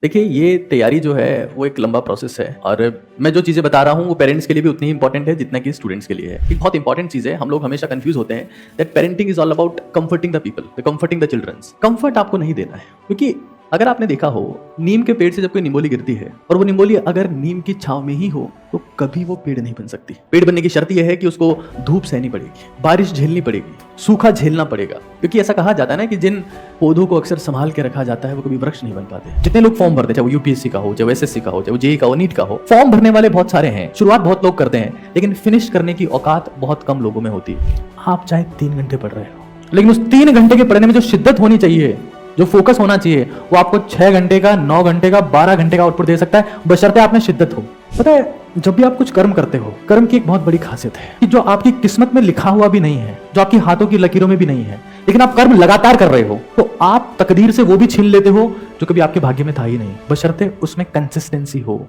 देखिए, ये तैयारी जो है वो एक लंबा प्रोसेस है और मैं जो चीज़ें बता रहा हूँ वो पेरेंट्स के लिए भी उतनी ही इंपॉर्टेंट है जितना कि स्टूडेंट्स के लिए है। एक बहुत इंपॉर्टेंट चीज़ है, हम लोग हमेशा कंफ्यूज होते हैं that parenting is all about comforting the people, comforting the childrens. Comfort आपको नहीं देना है, क्योंकि अगर आपने देखा हो नीम के पेड़ से जब कोई निमोली गिरती है और वो निमोली अगर नीम की छांव में ही हो तो कभी वो पेड़ नहीं बन सकती। पेड़ बनने की शर्त यह है कि उसको धूप सहनी पड़ेगी, बारिश झेलनी पड़ेगी, सूखा झेलना पड़ेगा, क्योंकि ऐसा कहा जाता है ना कि जिन पौधों को अक्सर संभाल के रखा जाता है वो कभी वृक्ष नहीं बन पाते। जितने लोग फॉर्म भरते हैं, चाहे वो यूपीएससी का हो, चाहे वो एसएससी का हो, चाहे वो जेईई का हो, नीट का हो, फॉर्म भरने वाले बहुत सारे हैं, शुरुआत बहुत लोग करते हैं, लेकिन फिनिश करने की औकात बहुत कम लोगों में होती है। आप चाहे 3 घंटे पढ़ रहे हो, लेकिन उस 3 घंटे के पढ़ने में जो शिद्दत होनी चाहिए, जो फोकस होना चाहिए, वो आपको 6 घंटे का, 9 घंटे का, 12 घंटे का आउटपुट दे सकता है, बशर्ते आप में शिद्दत हो। पता है, जब भी आप कुछ कर्म करते हो, कर्म की एक बहुत बड़ी खासियत है कि जो आपकी किस्मत में लिखा हुआ भी नहीं है, जो आपकी हाथों की लकीरों में भी नहीं है, लेकिन आप कर्म लगातार कर रहे हो, तो आप तकदीर से वो भी छीन लेते हो जो कभी आपके भाग्य में था ही नहीं, बशर्ते उसमें कंसिस्टेंसी हो।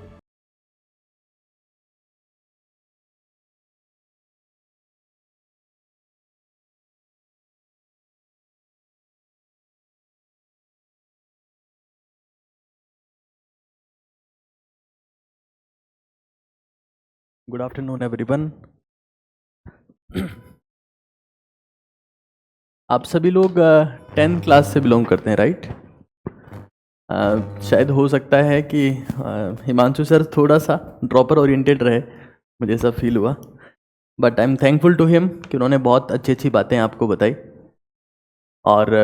Good afternoon everyone. आप सभी लोग 10th क्लास से बिलोंग करते हैं, राइट? शायद हो सकता है कि हिमांशु सर थोड़ा सा ड्रॉपर ओरिएंटेड रहे, मुझे ऐसा फील हुआ, but I am thankful to him कि उन्होंने बहुत अच्छी अच्छी बातें आपको बताई। और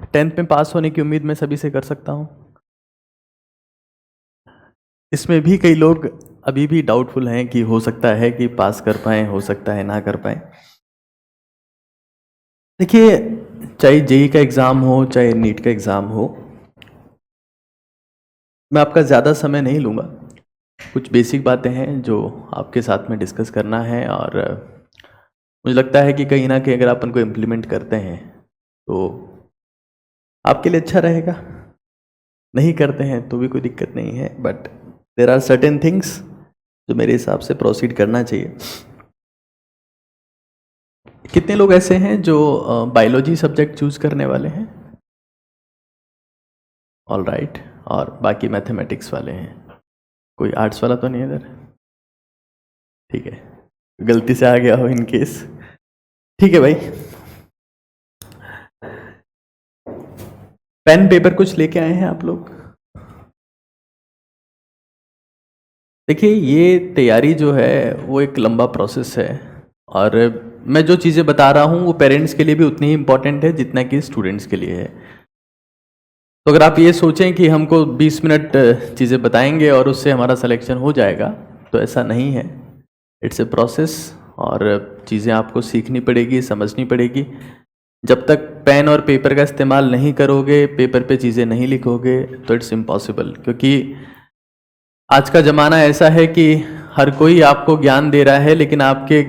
10th में पास होने की उम्मीद मैं सभी से कर सकता हूँ। इसमें भी कई लोग अभी भी डाउटफुल हैं कि हो सकता है कि पास कर पाएँ, हो सकता है ना कर पाएँ। देखिए, चाहे जेईई का एग्ज़ाम हो, चाहे नीट का एग्ज़ाम हो, मैं आपका ज़्यादा समय नहीं लूँगा। कुछ बेसिक बातें हैं जो आपके साथ में डिस्कस करना है, और मुझे लगता है कि कहीं ना कहीं अगर आप उनको इम्प्लीमेंट करते हैं तो आपके लिए अच्छा रहेगा। नहीं करते हैं तो भी कोई दिक्कत नहीं है, but there are certain things जो मेरे हिसाब से प्रोसीड करना चाहिए। कितने लोग ऐसे हैं जो बायोलॉजी सब्जेक्ट चूज करने वाले हैं? All right. और बाकी मैथमेटिक्स वाले हैं? कोई आर्ट्स वाला तो नहीं है इधर? ठीक है, गलती से आ गया हो इन केस, ठीक है भाई। पेन पेपर कुछ लेके आए हैं आप लोग? देखिए, ये तैयारी जो है वो एक लंबा प्रोसेस है, और मैं जो चीज़ें बता रहा हूँ वो पेरेंट्स के लिए भी उतनी ही इम्पोर्टेंट है जितना कि स्टूडेंट्स के लिए है। तो अगर आप ये सोचें कि हमको 20 मिनट चीज़ें बताएंगे और उससे हमारा सिलेक्शन हो जाएगा, तो ऐसा नहीं है। इट्स ए प्रोसेस, और चीज़ें आपको सीखनी पड़ेगी, समझनी पड़ेगी। जब तक पेन और पेपर का इस्तेमाल नहीं करोगे, पेपर पे चीज़ें नहीं लिखोगे, तो इट्स इम्पॉसिबल। क्योंकि आज का ज़माना ऐसा है कि हर कोई आपको ज्ञान दे रहा है, लेकिन आपके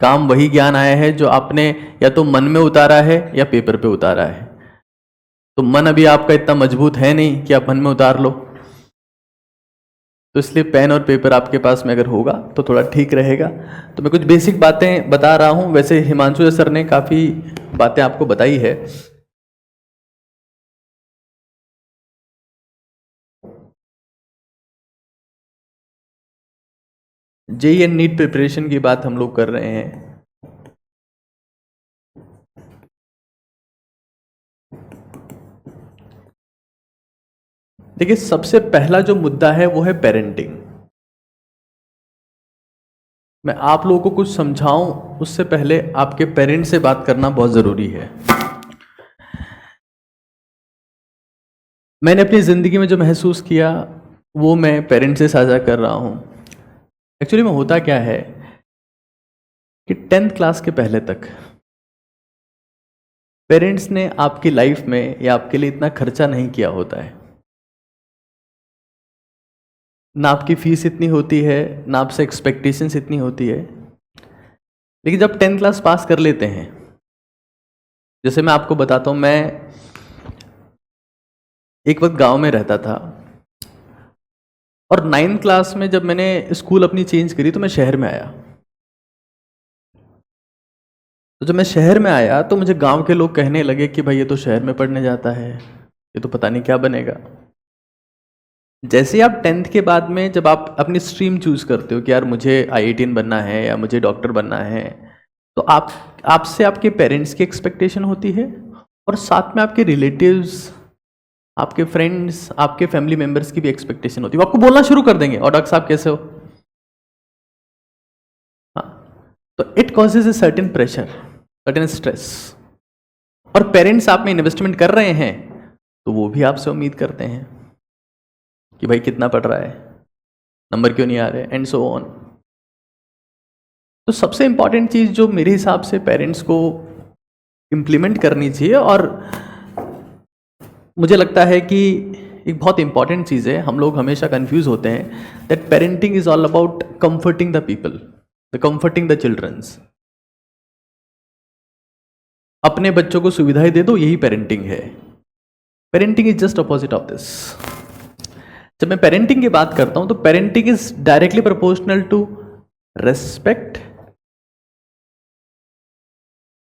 काम वही ज्ञान आया है जो आपने या तो मन में उतारा है या पेपर पे उतारा है। तो मन अभी आपका इतना मजबूत है नहीं कि आप मन में उतार लो, तो इसलिए पेन और पेपर आपके पास में अगर होगा तो थोड़ा ठीक रहेगा। तो मैं कुछ बेसिक बातें बता रहा हूँ। वैसे हिमांशु सर ने काफ़ी बातें आपको बताई है। जेईई एंड नीट प्रिपरेशन की बात हम लोग कर रहे हैं। देखिए, सबसे पहला जो मुद्दा है वो है पेरेंटिंग। मैं आप लोगों को कुछ समझाऊं उससे पहले आपके पेरेंट्स से बात करना बहुत ज़रूरी है। मैंने अपनी ज़िंदगी में जो महसूस किया वो मैं पेरेंट्स से साझा कर रहा हूँ। एक्चुअली में होता क्या है कि 10th क्लास के पहले तक पेरेंट्स ने आपकी लाइफ में या आपके लिए इतना खर्चा नहीं किया होता है। ना आपकी फीस इतनी होती है, ना आपसे एक्सपेक्टेशंस इतनी होती है। लेकिन जब 10th क्लास पास कर लेते हैं, जैसे मैं आपको बताता हूँ, मैं एक वक्त गांव में रहता था, और 9th क्लास में जब मैंने स्कूल अपनी चेंज करी तो मैं शहर में आया। तो जब मैं शहर में आया तो मुझे गांव के लोग कहने लगे कि भाई ये तो शहर में पढ़ने जाता है, ये तो पता नहीं क्या बनेगा। जैसे आप 10th के बाद में जब आप अपनी स्ट्रीम चूज करते हो कि यार मुझे IITian बनना है या मुझे डॉक्टर बनना है, तो आपसे आपके पेरेंट्स की एक्सपेक्टेशन होती है और साथ में आपके रिलेटिव्स, आपके फ्रेंड्स, आपके फैमिली मेंबर्स की भी एक्सपेक्टेशन होती है। वो आपको बोलना शुरू कर देंगे, और डॉक्टर साहब कैसे हो। हाँ, तो it causes a certain pressure, certain stress. और पेरेंट्स आप में इन्वेस्टमेंट कर रहे हैं तो वो भी आपसे उम्मीद करते हैं कि भाई कितना पढ़ रहा है, नंबर क्यों नहीं आ रहे, एंड सो ऑन। तो सबसे इंपॉर्टेंट चीज जो मेरे हिसाब से पेरेंट्स को इम्प्लीमेंट करनी चाहिए, और मुझे लगता है कि एक बहुत इंपॉर्टेंट चीज है, हम लोग हमेशा कंफ्यूज होते हैं that parenting is all about comforting the people, the comforting the childrens. अपने बच्चों को सुविधाएं दे दो, यही पेरेंटिंग है। Parenting is just opposite of this. जब मैं पेरेंटिंग की बात करता हूं तो parenting is directly proportional to respect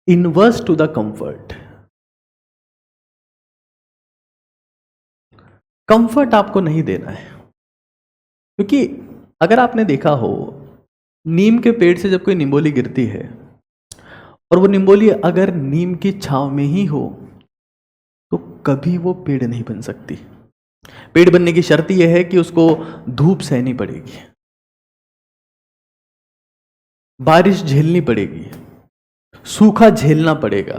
inverse to the comfort. Comfort आपको नहीं देना है, क्योंकि अगर आपने देखा हो, नीम के पेड़ से जब कोई निम्बोली गिरती है और वो निम्बोली अगर नीम की छांव में ही हो तो कभी वो पेड़ नहीं बन सकती। पेड़ बनने की शर्त यह है कि उसको धूप सहनी पड़ेगी, बारिश झेलनी पड़ेगी, सूखा झेलना पड़ेगा।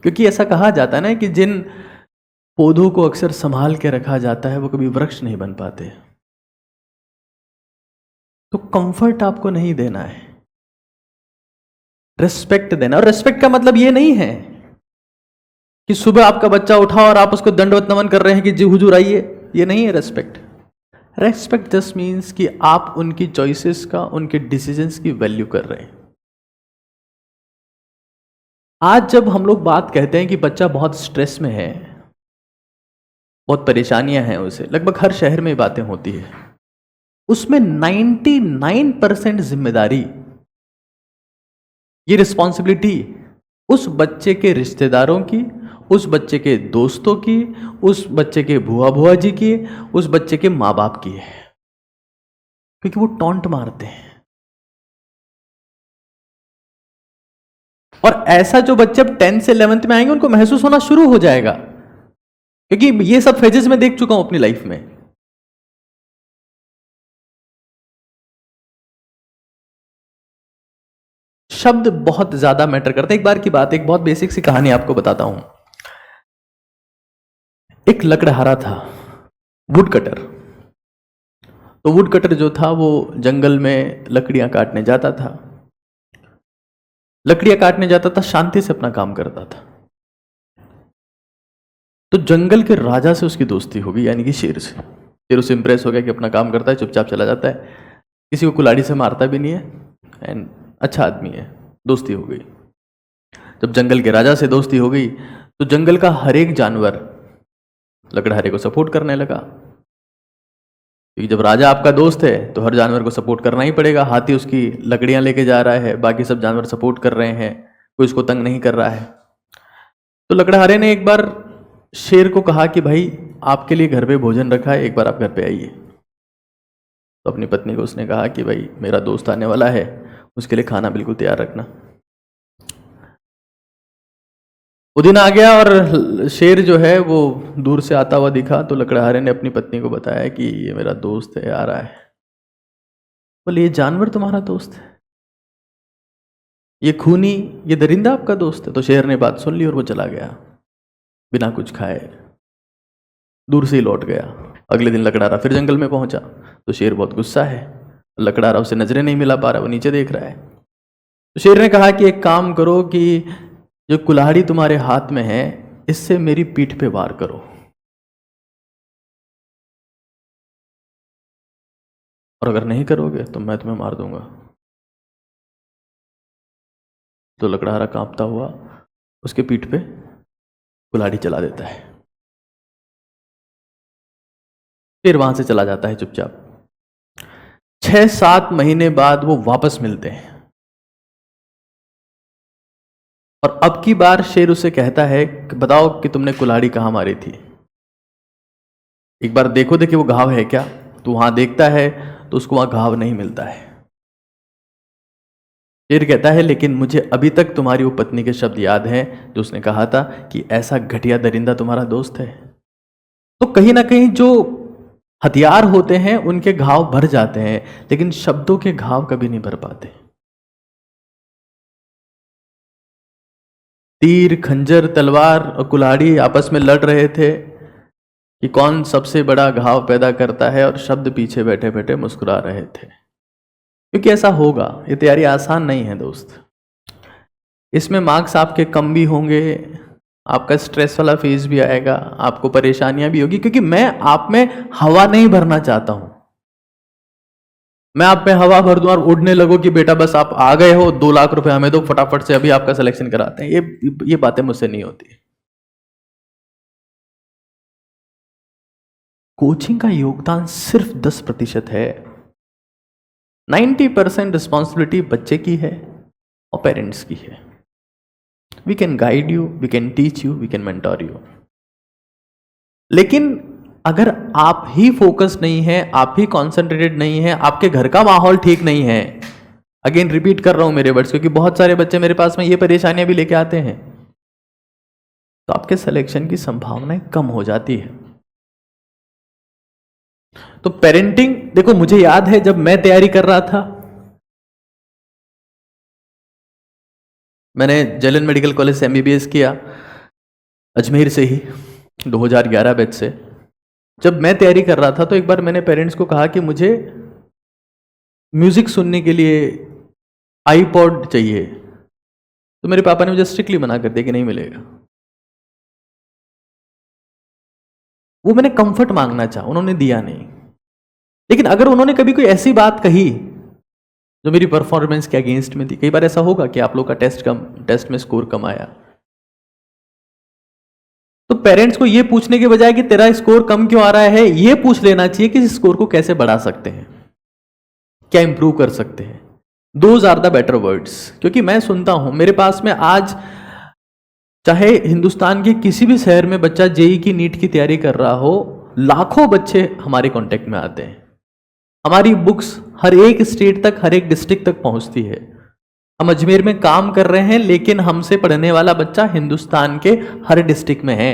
क्योंकि ऐसा कहा जाता है ना कि जिन पौधों को अक्सर संभाल के रखा जाता है वो कभी वृक्ष नहीं बन पाते। तो कंफर्ट आपको नहीं देना है, रेस्पेक्ट देना। और रेस्पेक्ट का मतलब ये नहीं है कि सुबह आपका बच्चा उठा और आप उसको दंडवत नमन कर रहे हैं कि जी हुजूर आइए, ये नहीं है रेस्पेक्ट। रेस्पेक्ट जस्ट मीन्स कि आप उनकी चॉइसेस का, उनके डिसीजंस की वैल्यू कर रहे हैं। आज जब हम लोग बात कहते हैं कि बच्चा बहुत स्ट्रेस में है, बहुत परेशानियां हैं उसे, लगभग हर शहर में बातें होती है, उसमें 99% जिम्मेदारी, ये रिस्पॉन्सिबिलिटी उस बच्चे के रिश्तेदारों की, उस बच्चे के दोस्तों की, उस बच्चे के बुआ जी की, उस बच्चे के माँ बाप की है, क्योंकि वो टॉन्ट मारते हैं। और ऐसा जो बच्चे अब 10th से 11th में आएंगे उनको महसूस होना शुरू हो जाएगा, क्योंकि ये सब फेजेस में देख चुका हूं अपनी लाइफ में। शब्द बहुत ज्यादा मैटर करते हैं। एक बार की बात, एक बहुत बेसिक सी कहानी आपको बताता हूं। एक लकड़हारा था, वुड कटर। तो वुड कटर जो था वो जंगल में लकड़ियां काटने जाता था, लकड़ियां काटने जाता था, शांति से अपना काम करता था। तो जंगल के राजा से उसकी दोस्ती हो गई, यानी कि शेर से। शेर उससे इंप्रेस हो गया कि अपना काम करता है, चुपचाप चला जाता है, किसी को कुल्हाड़ी से मारता भी नहीं है, एंड अच्छा आदमी है, दोस्ती हो गई। जब जंगल के राजा से दोस्ती हो गई तो जंगल का हर एक जानवर लकड़हारे को सपोर्ट करने लगा, क्योंकि जब राजा आपका दोस्त है तो हर जानवर को सपोर्ट करना ही पड़ेगा। हाथी उसकी लकड़ियां लेके जा रहा है, बाकी सब जानवर सपोर्ट कर रहे हैं, कोई उसको तंग नहीं कर रहा है। तो लकड़हारे ने एक बार शेर को कहा कि भाई आपके लिए घर पे भोजन रखा है, एक बार आप घर पे आइए। तो अपनी पत्नी को उसने कहा कि भाई मेरा दोस्त आने वाला है, उसके लिए खाना बिल्कुल तैयार रखना। वो दिन आ गया और शेर जो है वो दूर से आता हुआ दिखा, तो लकड़हारे ने अपनी पत्नी को बताया कि ये मेरा दोस्त है, आ रहा है। बोले ये जानवर तुम्हारा दोस्त है, ये खूनी, ये दरिंदा आपका दोस्त है? तो शेर ने बात सुन ली और वो चला गया बिना कुछ खाए, दूर से ही लौट गया। अगले दिन लकड़हारा फिर जंगल में पहुंचा तो शेर बहुत गुस्सा है, लकड़हारा उससे नजरें नहीं मिला पा रहा, वो नीचे देख रहा है। तो शेर ने कहा कि एक काम करो कि जो कुल्हाड़ी तुम्हारे हाथ में है इससे मेरी पीठ पे वार करो, और अगर नहीं करोगे तो मैं तुम्हें मार दूंगा। तो लकड़हारा कांपता हुआ उसके पीठ पे कुल्हाड़ी चला देता है, फिर वहां से चला जाता है चुपचाप। 6-7 महीने बाद वो वापस मिलते हैं, और अब की बार शेर उसे कहता है कि बताओ कि तुमने कुल्हाड़ी कहां मारी थी। एक बार देखो देखिए वो घाव है क्या, तो वहां देखता है तो उसको वहां घाव नहीं मिलता है। फिर कहता है लेकिन मुझे अभी तक तुम्हारी वो पत्नी के शब्द याद हैं जो उसने कहा था कि ऐसा घटिया दरिंदा तुम्हारा दोस्त है। तो कहीं ना कहीं जो हथियार होते हैं उनके घाव भर जाते हैं, लेकिन शब्दों के घाव कभी नहीं भर पाते। तीर खंजर तलवार और कुल्हाड़ी आपस में लड़ रहे थे कि कौन सबसे बड़ा घाव पैदा करता है, और शब्द पीछे बैठे बैठे मुस्कुरा रहे थे। क्योंकि ऐसा होगा, ये तैयारी आसान नहीं है दोस्त। इसमें मार्क्स आपके कम भी होंगे, आपका स्ट्रेस वाला फेज भी आएगा, आपको परेशानियां भी होगी, क्योंकि मैं आप में हवा नहीं भरना चाहता हूं। मैं आप में हवा भर दूं और उड़ने लगो कि बेटा बस आप आ गए हो, 2 लाख रुपए हमें दो, फटाफट से अभी आपका सिलेक्शन कराते हैं। ये बातें मुझसे नहीं होती। कोचिंग का योगदान सिर्फ 10% है। 90% रिस्पॉन्सिबिलिटी बच्चे की है और पेरेंट्स की है। We can guide you, we can teach you, we can mentor you, लेकिन अगर आप ही फोकस नहीं है, आप ही कॉन्सेंट्रेटेड नहीं है, आपके घर का माहौल ठीक नहीं है, अगेन रिपीट कर रहा हूं मेरे वर्ड्स, क्योंकि बहुत सारे बच्चे मेरे पास में ये परेशानियां भी लेके आते हैं, तो आपके सिलेक्शन की संभावनाएं कम हो जाती है। तो पेरेंटिंग, देखो मुझे याद है जब मैं तैयारी कर रहा था, मैंने जलन मेडिकल कॉलेज से एमबीबीएस किया, अजमेर से ही, 2011 बैच से। जब मैं तैयारी कर रहा था तो एक बार मैंने पेरेंट्स को कहा कि मुझे म्यूजिक सुनने के लिए आईपॉड चाहिए, तो मेरे पापा ने मुझे स्ट्रिक्टली मना कर दिया कि नहीं मिलेगा। वो मैंने कंफर्ट मांगना चाहा, उन्होंने दिया नहीं। लेकिन अगर उन्होंने कभी कोई ऐसी बात कही जो मेरी परफॉर्मेंस के अगेंस्ट में थी, कई बार ऐसा होगा कि आप लोग का टेस्ट में स्कोर कम आया, तो पेरेंट्स को यह पूछने के बजाय कि तेरा स्कोर कम क्यों आ रहा है, यह पूछ लेना चाहिए कि इस स्कोर को कैसे बढ़ा सकते हैं, क्या इंप्रूव कर सकते हैं। Those are the better words. क्योंकि मैं सुनता हूं, मेरे पास में आज चाहे हिंदुस्तान के किसी भी शहर में बच्चा जेई की नीट की तैयारी कर रहा हो, लाखों बच्चे हमारे कांटेक्ट में आते हैं। हमारी बुक्स हर एक स्टेट तक, हर एक डिस्ट्रिक्ट तक पहुंचती है। हम अजमेर में काम कर रहे हैं, लेकिन हमसे पढ़ने वाला बच्चा हिंदुस्तान के हर डिस्ट्रिक्ट में है।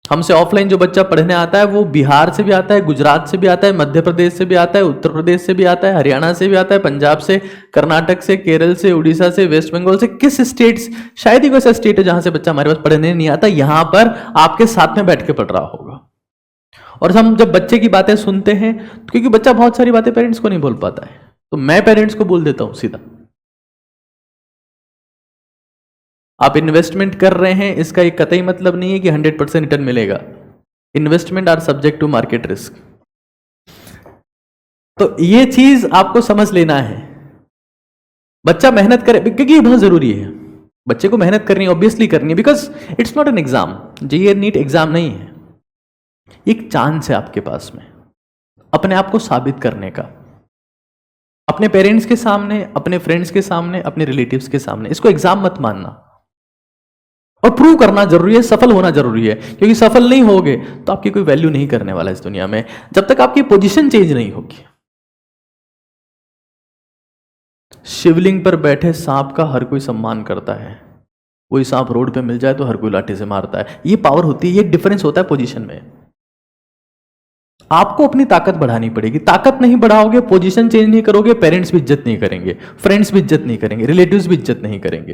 हमसे ऑफलाइन जो बच्चा पढ़ने आता है वो बिहार से भी आता है, गुजरात से भी आता है, मध्य प्रदेश से भी आता है, उत्तर प्रदेश से भी आता है, हरियाणा से भी आता है, पंजाब से, कर्नाटक से, केरल से, उड़ीसा से, वेस्ट बंगाल से। किस स्टेट, शायद ही कोई ऐसा स्टेट है जहां से बच्चा हमारे पास पढ़ने नहीं आता, यहां पर आपके साथ में बैठ के पढ़ रहा होगा। और हम जब बच्चे की बातें सुनते हैं, तो क्योंकि बच्चा बहुत सारी बातें पेरेंट्स को नहीं बोल पाता है, तो मैं पेरेंट्स को बोल देता हूं सीधा, आप इन्वेस्टमेंट कर रहे हैं, इसका एक कतई मतलब नहीं है कि 100% रिटर्न मिलेगा। Investment are subject to market risk. तो ये चीज आपको समझ लेना है। बच्चा मेहनत करे, क्योंकि ये बहुत जरूरी है, बच्चे को मेहनत करनी, ऑब्वियसली करनी है, because it's not an exam. JEE NEET exam नहीं है, एक चांस है आपके पास में अपने आप को साबित करने का, अपने पेरेंट्स के सामने, अपने फ्रेंड्स के सामने, अपने रिलेटिव्स के सामने। इसको एग्जाम मत मानना, और प्रूव करना जरूरी है, सफल होना जरूरी है, क्योंकि सफल नहीं होगे तो आपकी कोई वैल्यू नहीं करने वाला इस दुनिया में, जब तक आपकी पोजीशन चेंज नहीं होगी। शिवलिंग पर बैठे सांप का हर कोई सम्मान करता है, कोई सांप रोड पे मिल जाए तो हर कोई लाठी से मारता है। ये पावर होती है, ये डिफरेंस होता है पोजीशन में। आपको अपनी ताकत बढ़ानी पड़ेगी। ताकत नहीं बढ़ाओगे, पोजीशन चेंज नहीं करोगे, पेरेंट्स भी इज्जत नहीं करेंगे, फ्रेंड्स भी इज्जत नहीं करेंगे, रिलेटिव्स भी इज्जत नहीं करेंगे।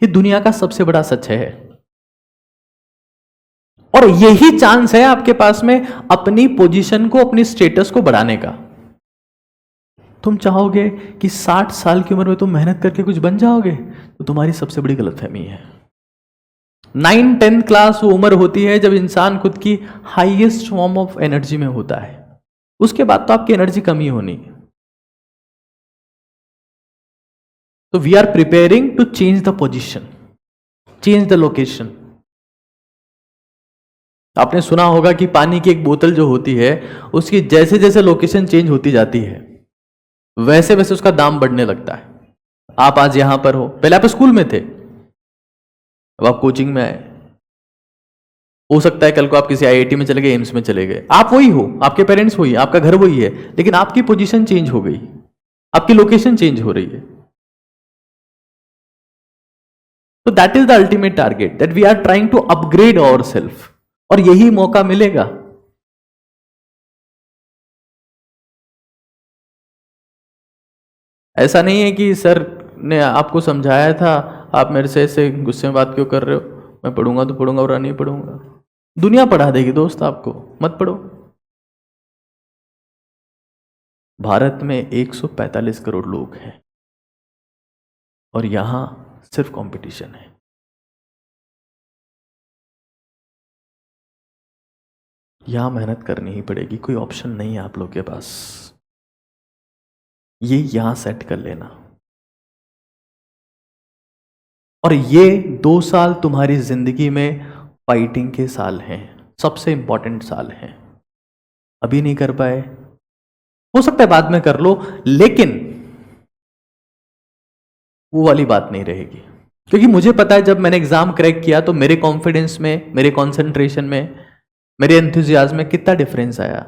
ये दुनिया का सबसे बड़ा सच है, और यही चांस है आपके पास में अपनी पोजीशन को, अपनी स्टेटस को बढ़ाने का। तुम चाहोगे कि 60 साल की उम्र में तुम मेहनत करके कुछ बन जाओगे, तो तुम्हारी सबसे बड़ी गलतफहमी है। 9-10 क्लास वो उम्र होती है जब इंसान खुद की हाईएस्ट फॉर्म ऑफ एनर्जी में होता है, उसके बाद तो आपकी एनर्जी कमी होनी। तो we are preparing to change the position, change the location. आपने सुना होगा कि पानी की एक बोतल जो होती है, उसकी जैसे जैसे लोकेशन चेंज होती जाती है, वैसे वैसे उसका दाम बढ़ने लगता है। आप आज यहां पर हो, पहले आप स्कूल में थे, अब आप कोचिंग में आए, हो सकता है कल को आप किसी आईआईटी में चले गए, एम्स में चले गए, आप वही हो, आपके पेरेंट्स वही, आपका घर वही है, लेकिन आपकी पोजीशन चेंज हो गई, आपकी लोकेशन चेंज हो रही है। तो that is the ultimate target, that we are trying to upgrade our self, और यही मौका मिलेगा। ऐसा नहीं है कि सर ने आपको समझाया था, आप मेरे से ऐसे गुस्से में बात क्यों कर रहे हो, मैं पढ़ूंगा तो पढ़ूंगा और नहीं पढ़ूंगा। दुनिया पढ़ा देगी दोस्त आपको, मत पढ़ो। भारत में 145 करोड़ लोग हैं और यहां सिर्फ कंपटीशन है। यहां मेहनत करनी ही पड़ेगी, कोई ऑप्शन नहीं है आप लोग के पास। ये यहां सेट कर लेना, और ये 2 साल तुम्हारी जिंदगी में फाइटिंग के साल हैं, सबसे इंपॉर्टेंट साल हैं। अभी नहीं कर पाए, हो सकता है बाद में कर लो, लेकिन वो वाली बात नहीं रहेगी। क्योंकि मुझे पता है जब मैंने एग्जाम क्रैक किया तो मेरे कॉन्फिडेंस में, मेरे कंसंट्रेशन में, मेरे एंथुजियाज्म में कितना डिफरेंस आया।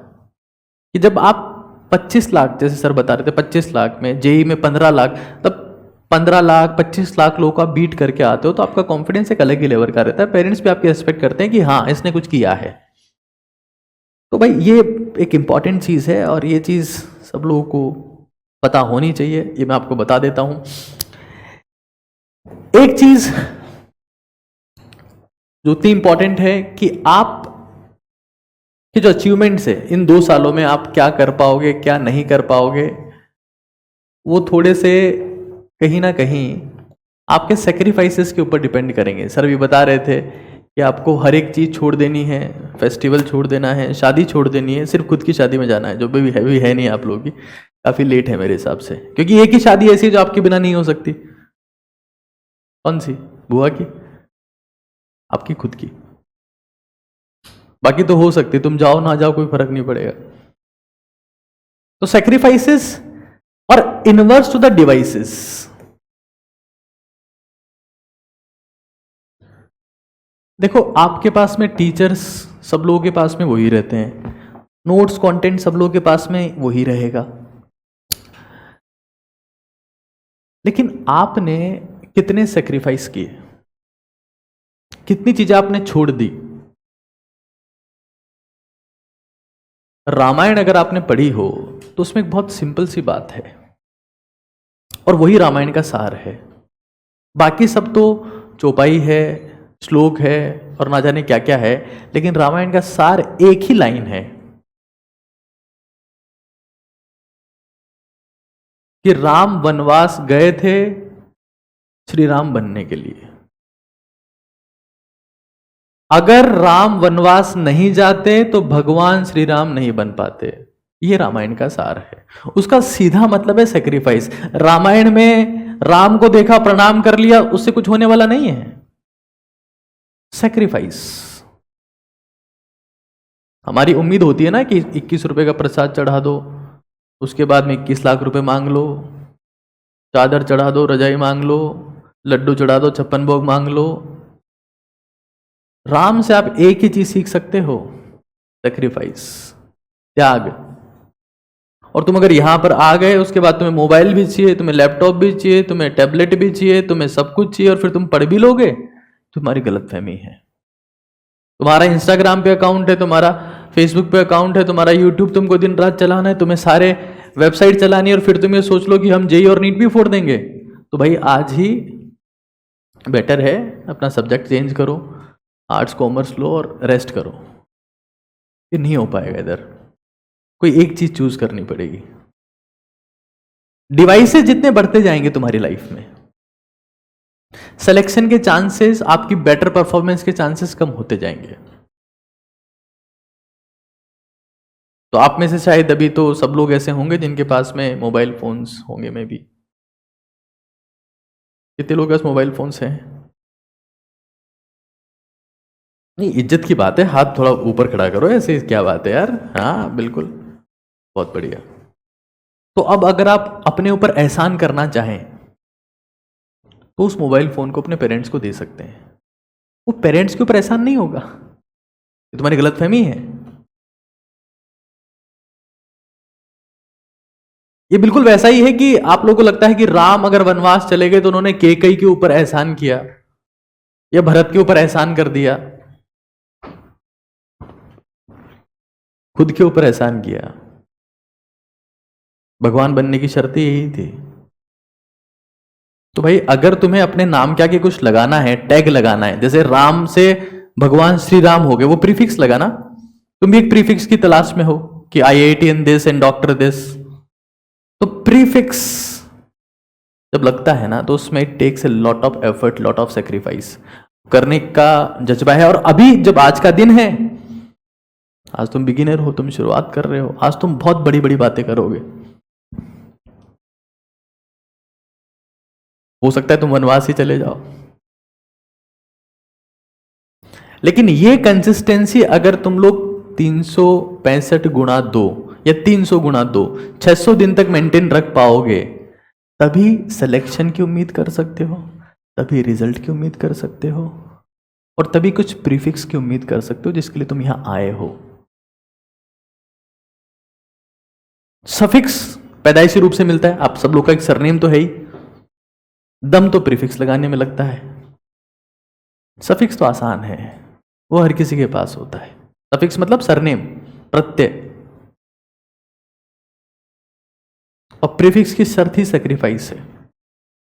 कि जब आप 25 लाख, जैसे सर बता रहे थे 25 लाख में, जेई में 15 लाख, तब 15 लाख 25 लाख लोगों का बीट करके आते हो तो आपका कॉन्फिडेंस एक अलग ही लेवल का रहता है। पेरेंट्स भी आपकी रिस्पेक्ट करते हैं कि हाँ इसने कुछ किया है। तो भाई ये एक इंपॉर्टेंट चीज़ है और ये चीज़ सब लोगों को पता होनी चाहिए, ये मैं आपको बता देता हूं। एक चीज जो इतनी इंपॉर्टेंट है कि आप के जो अचीवमेंट्स है इन 2 सालों में, आप क्या कर पाओगे क्या नहीं कर पाओगे, वो थोड़े से कहीं ना कहीं आपके सेक्रीफाइसेस के ऊपर डिपेंड करेंगे। सर भी बता रहे थे कि आपको हर एक चीज़ छोड़ देनी है, फेस्टिवल छोड़ देना है, शादी छोड़ देनी है, सिर्फ खुद की शादी में जाना है, जो भी है नहीं आप लोगों की, काफ़ी लेट है मेरे हिसाब से, क्योंकि एक ही शादी ऐसी है जो आपके बिना नहीं हो सकती। कौन सी? बुआ की, आपकी खुद की। बाकी तो हो सकती, तुम जाओ ना जाओ कोई फर्क नहीं पड़ेगा। तो सेक्रीफाइसेस और इनवर्स टू द डिवाइसेस। देखो आपके पास में टीचर्स सब लोगों के पास में वही रहते हैं, नोट्स कंटेंट सब लोगों के पास में वही रहेगा, लेकिन आपने कितने सेक्रीफाइस किए, कितनी चीजें आपने छोड़ दी। रामायण अगर आपने पढ़ी हो तो उसमें एक बहुत सिंपल सी बात है और वही रामायण का सार है। बाकी सब तो चौपाई है, श्लोक है और ना जाने क्या क्या है, लेकिन रामायण का सार एक ही लाइन है कि राम वनवास गए थे श्री राम बनने के लिए। अगर राम वनवास नहीं जाते तो भगवान श्री राम नहीं बन पाते। ये रामायण का सार है, उसका सीधा मतलब है सेक्रीफाइस। रामायण में राम को देखा प्रणाम कर लिया, उससे कुछ होने वाला नहीं है। सेक्रीफाइस। हमारी उम्मीद होती है ना कि 21 रुपए का प्रसाद चढ़ा दो, उसके बाद में 21 लाख रुपए मांग लो, चादर चढ़ा दो, रजाई मांग लो, लड्डू चढ़ा दो, 56 भोग मांग लो। राम से आप एक ही चीज सीख सकते हो, सेक्रीफाइस, त्याग। और तुम अगर यहां पर आ गए, उसके बाद तुम्हें मोबाइल भी चाहिए, तुम्हें लैपटॉप भी चाहिए, तुम्हें टैबलेट भी चाहिए, तुम्हें सब कुछ चाहिए, और फिर तुम पढ़ भी लोगे, तुम्हारी गलतफहमी है। तुम्हारा इंस्टाग्राम पे अकाउंट है, तुम्हारा फेसबुक पे अकाउंट है, तुम्हारा यूट्यूब तुमको दिन रात चलाना है, तुम्हें सारे वेबसाइट चलानी है, और फिर तुम ये सोच लो कि हम जेई और नीट भी फोड़ देंगे। तो भाई आज ही बेटर है अपना सब्जेक्ट चेंज करो, आर्ट्स कॉमर्स लो और रेस्ट करो। ये नहीं हो पाएगा, इधर कोई एक चीज चूज करनी पड़ेगी। डिवाइसेस जितने बढ़ते जाएंगे तुम्हारी लाइफ में, सिलेक्शन के चांसेस, आपकी बेटर परफॉर्मेंस के चांसेस कम होते जाएंगे। तो आप में से शायद अभी तो सब लोग ऐसे होंगे जिनके पास में मोबाइल फोन्स होंगे। में भी कितने लोगों के पास मोबाइल फोन्स हैं? नहीं, इज्जत की बात है, हाथ थोड़ा ऊपर खड़ा करो, ऐसे क्या बात है यार। हाँ बिल्कुल, बहुत बढ़िया। तो अब अगर आप अपने ऊपर एहसान करना चाहें तो उस मोबाइल फोन को अपने पेरेंट्स को दे सकते हैं। वो पेरेंट्स के ऊपर एहसान नहीं होगा, ये तुम्हारी गलतफहमी है। ये बिल्कुल वैसा ही है कि आप लोगों को लगता है कि राम अगर वनवास चले गए तो उन्होंने कैकेयी के ऊपर एहसान किया या भरत के ऊपर एहसान कर दिया, खुद के ऊपर एहसान किया। भगवान बनने की शर्त यही थी। तो भाई अगर तुम्हें अपने नाम के आगे कुछ लगाना है, टैग लगाना है, जैसे राम से भगवान श्री राम हो गए, वो प्रीफिक्स लगाना। तुम भी एक प्रीफिक्स की तलाश में हो कि IIT in this and doctor this, तो प्रीफिक्स जब लगता है ना तो उसमें it takes a lot of effort, lot of sacrifice करने का जज्बा है। और अभी जब आज का दिन है, आज तुम बिगिनर हो, तुम शुरुआत कर रहे हो, आज तुम बहुत बड़ी बड़ी बातें करोगे। हो सकता है तुम वनवास ही चले जाओ, लेकिन ये कंसिस्टेंसी अगर तुम लोग 365 गुणा 2 या 300 गुणा 2 600 दिन तक मेंटेन रख पाओगे, तभी सिलेक्शन की उम्मीद कर सकते हो, तभी रिजल्ट की उम्मीद कर सकते हो, और तभी कुछ प्रीफिक्स की उम्मीद कर सकते हो जिसके लिए तुम यहां आए हो। सफिक्स पैदाइशी रूप से मिलता है, आप सब लोग का एक सरनेम तो है ही, दम तो प्रीफिक्स लगाने में लगता है। सफिक्स तो आसान है, वो हर किसी के पास होता है। सफिक्स मतलब सरनेम, प्रत्यय, और प्रीफिक्स की शर्त ही सेक्रीफाइस है।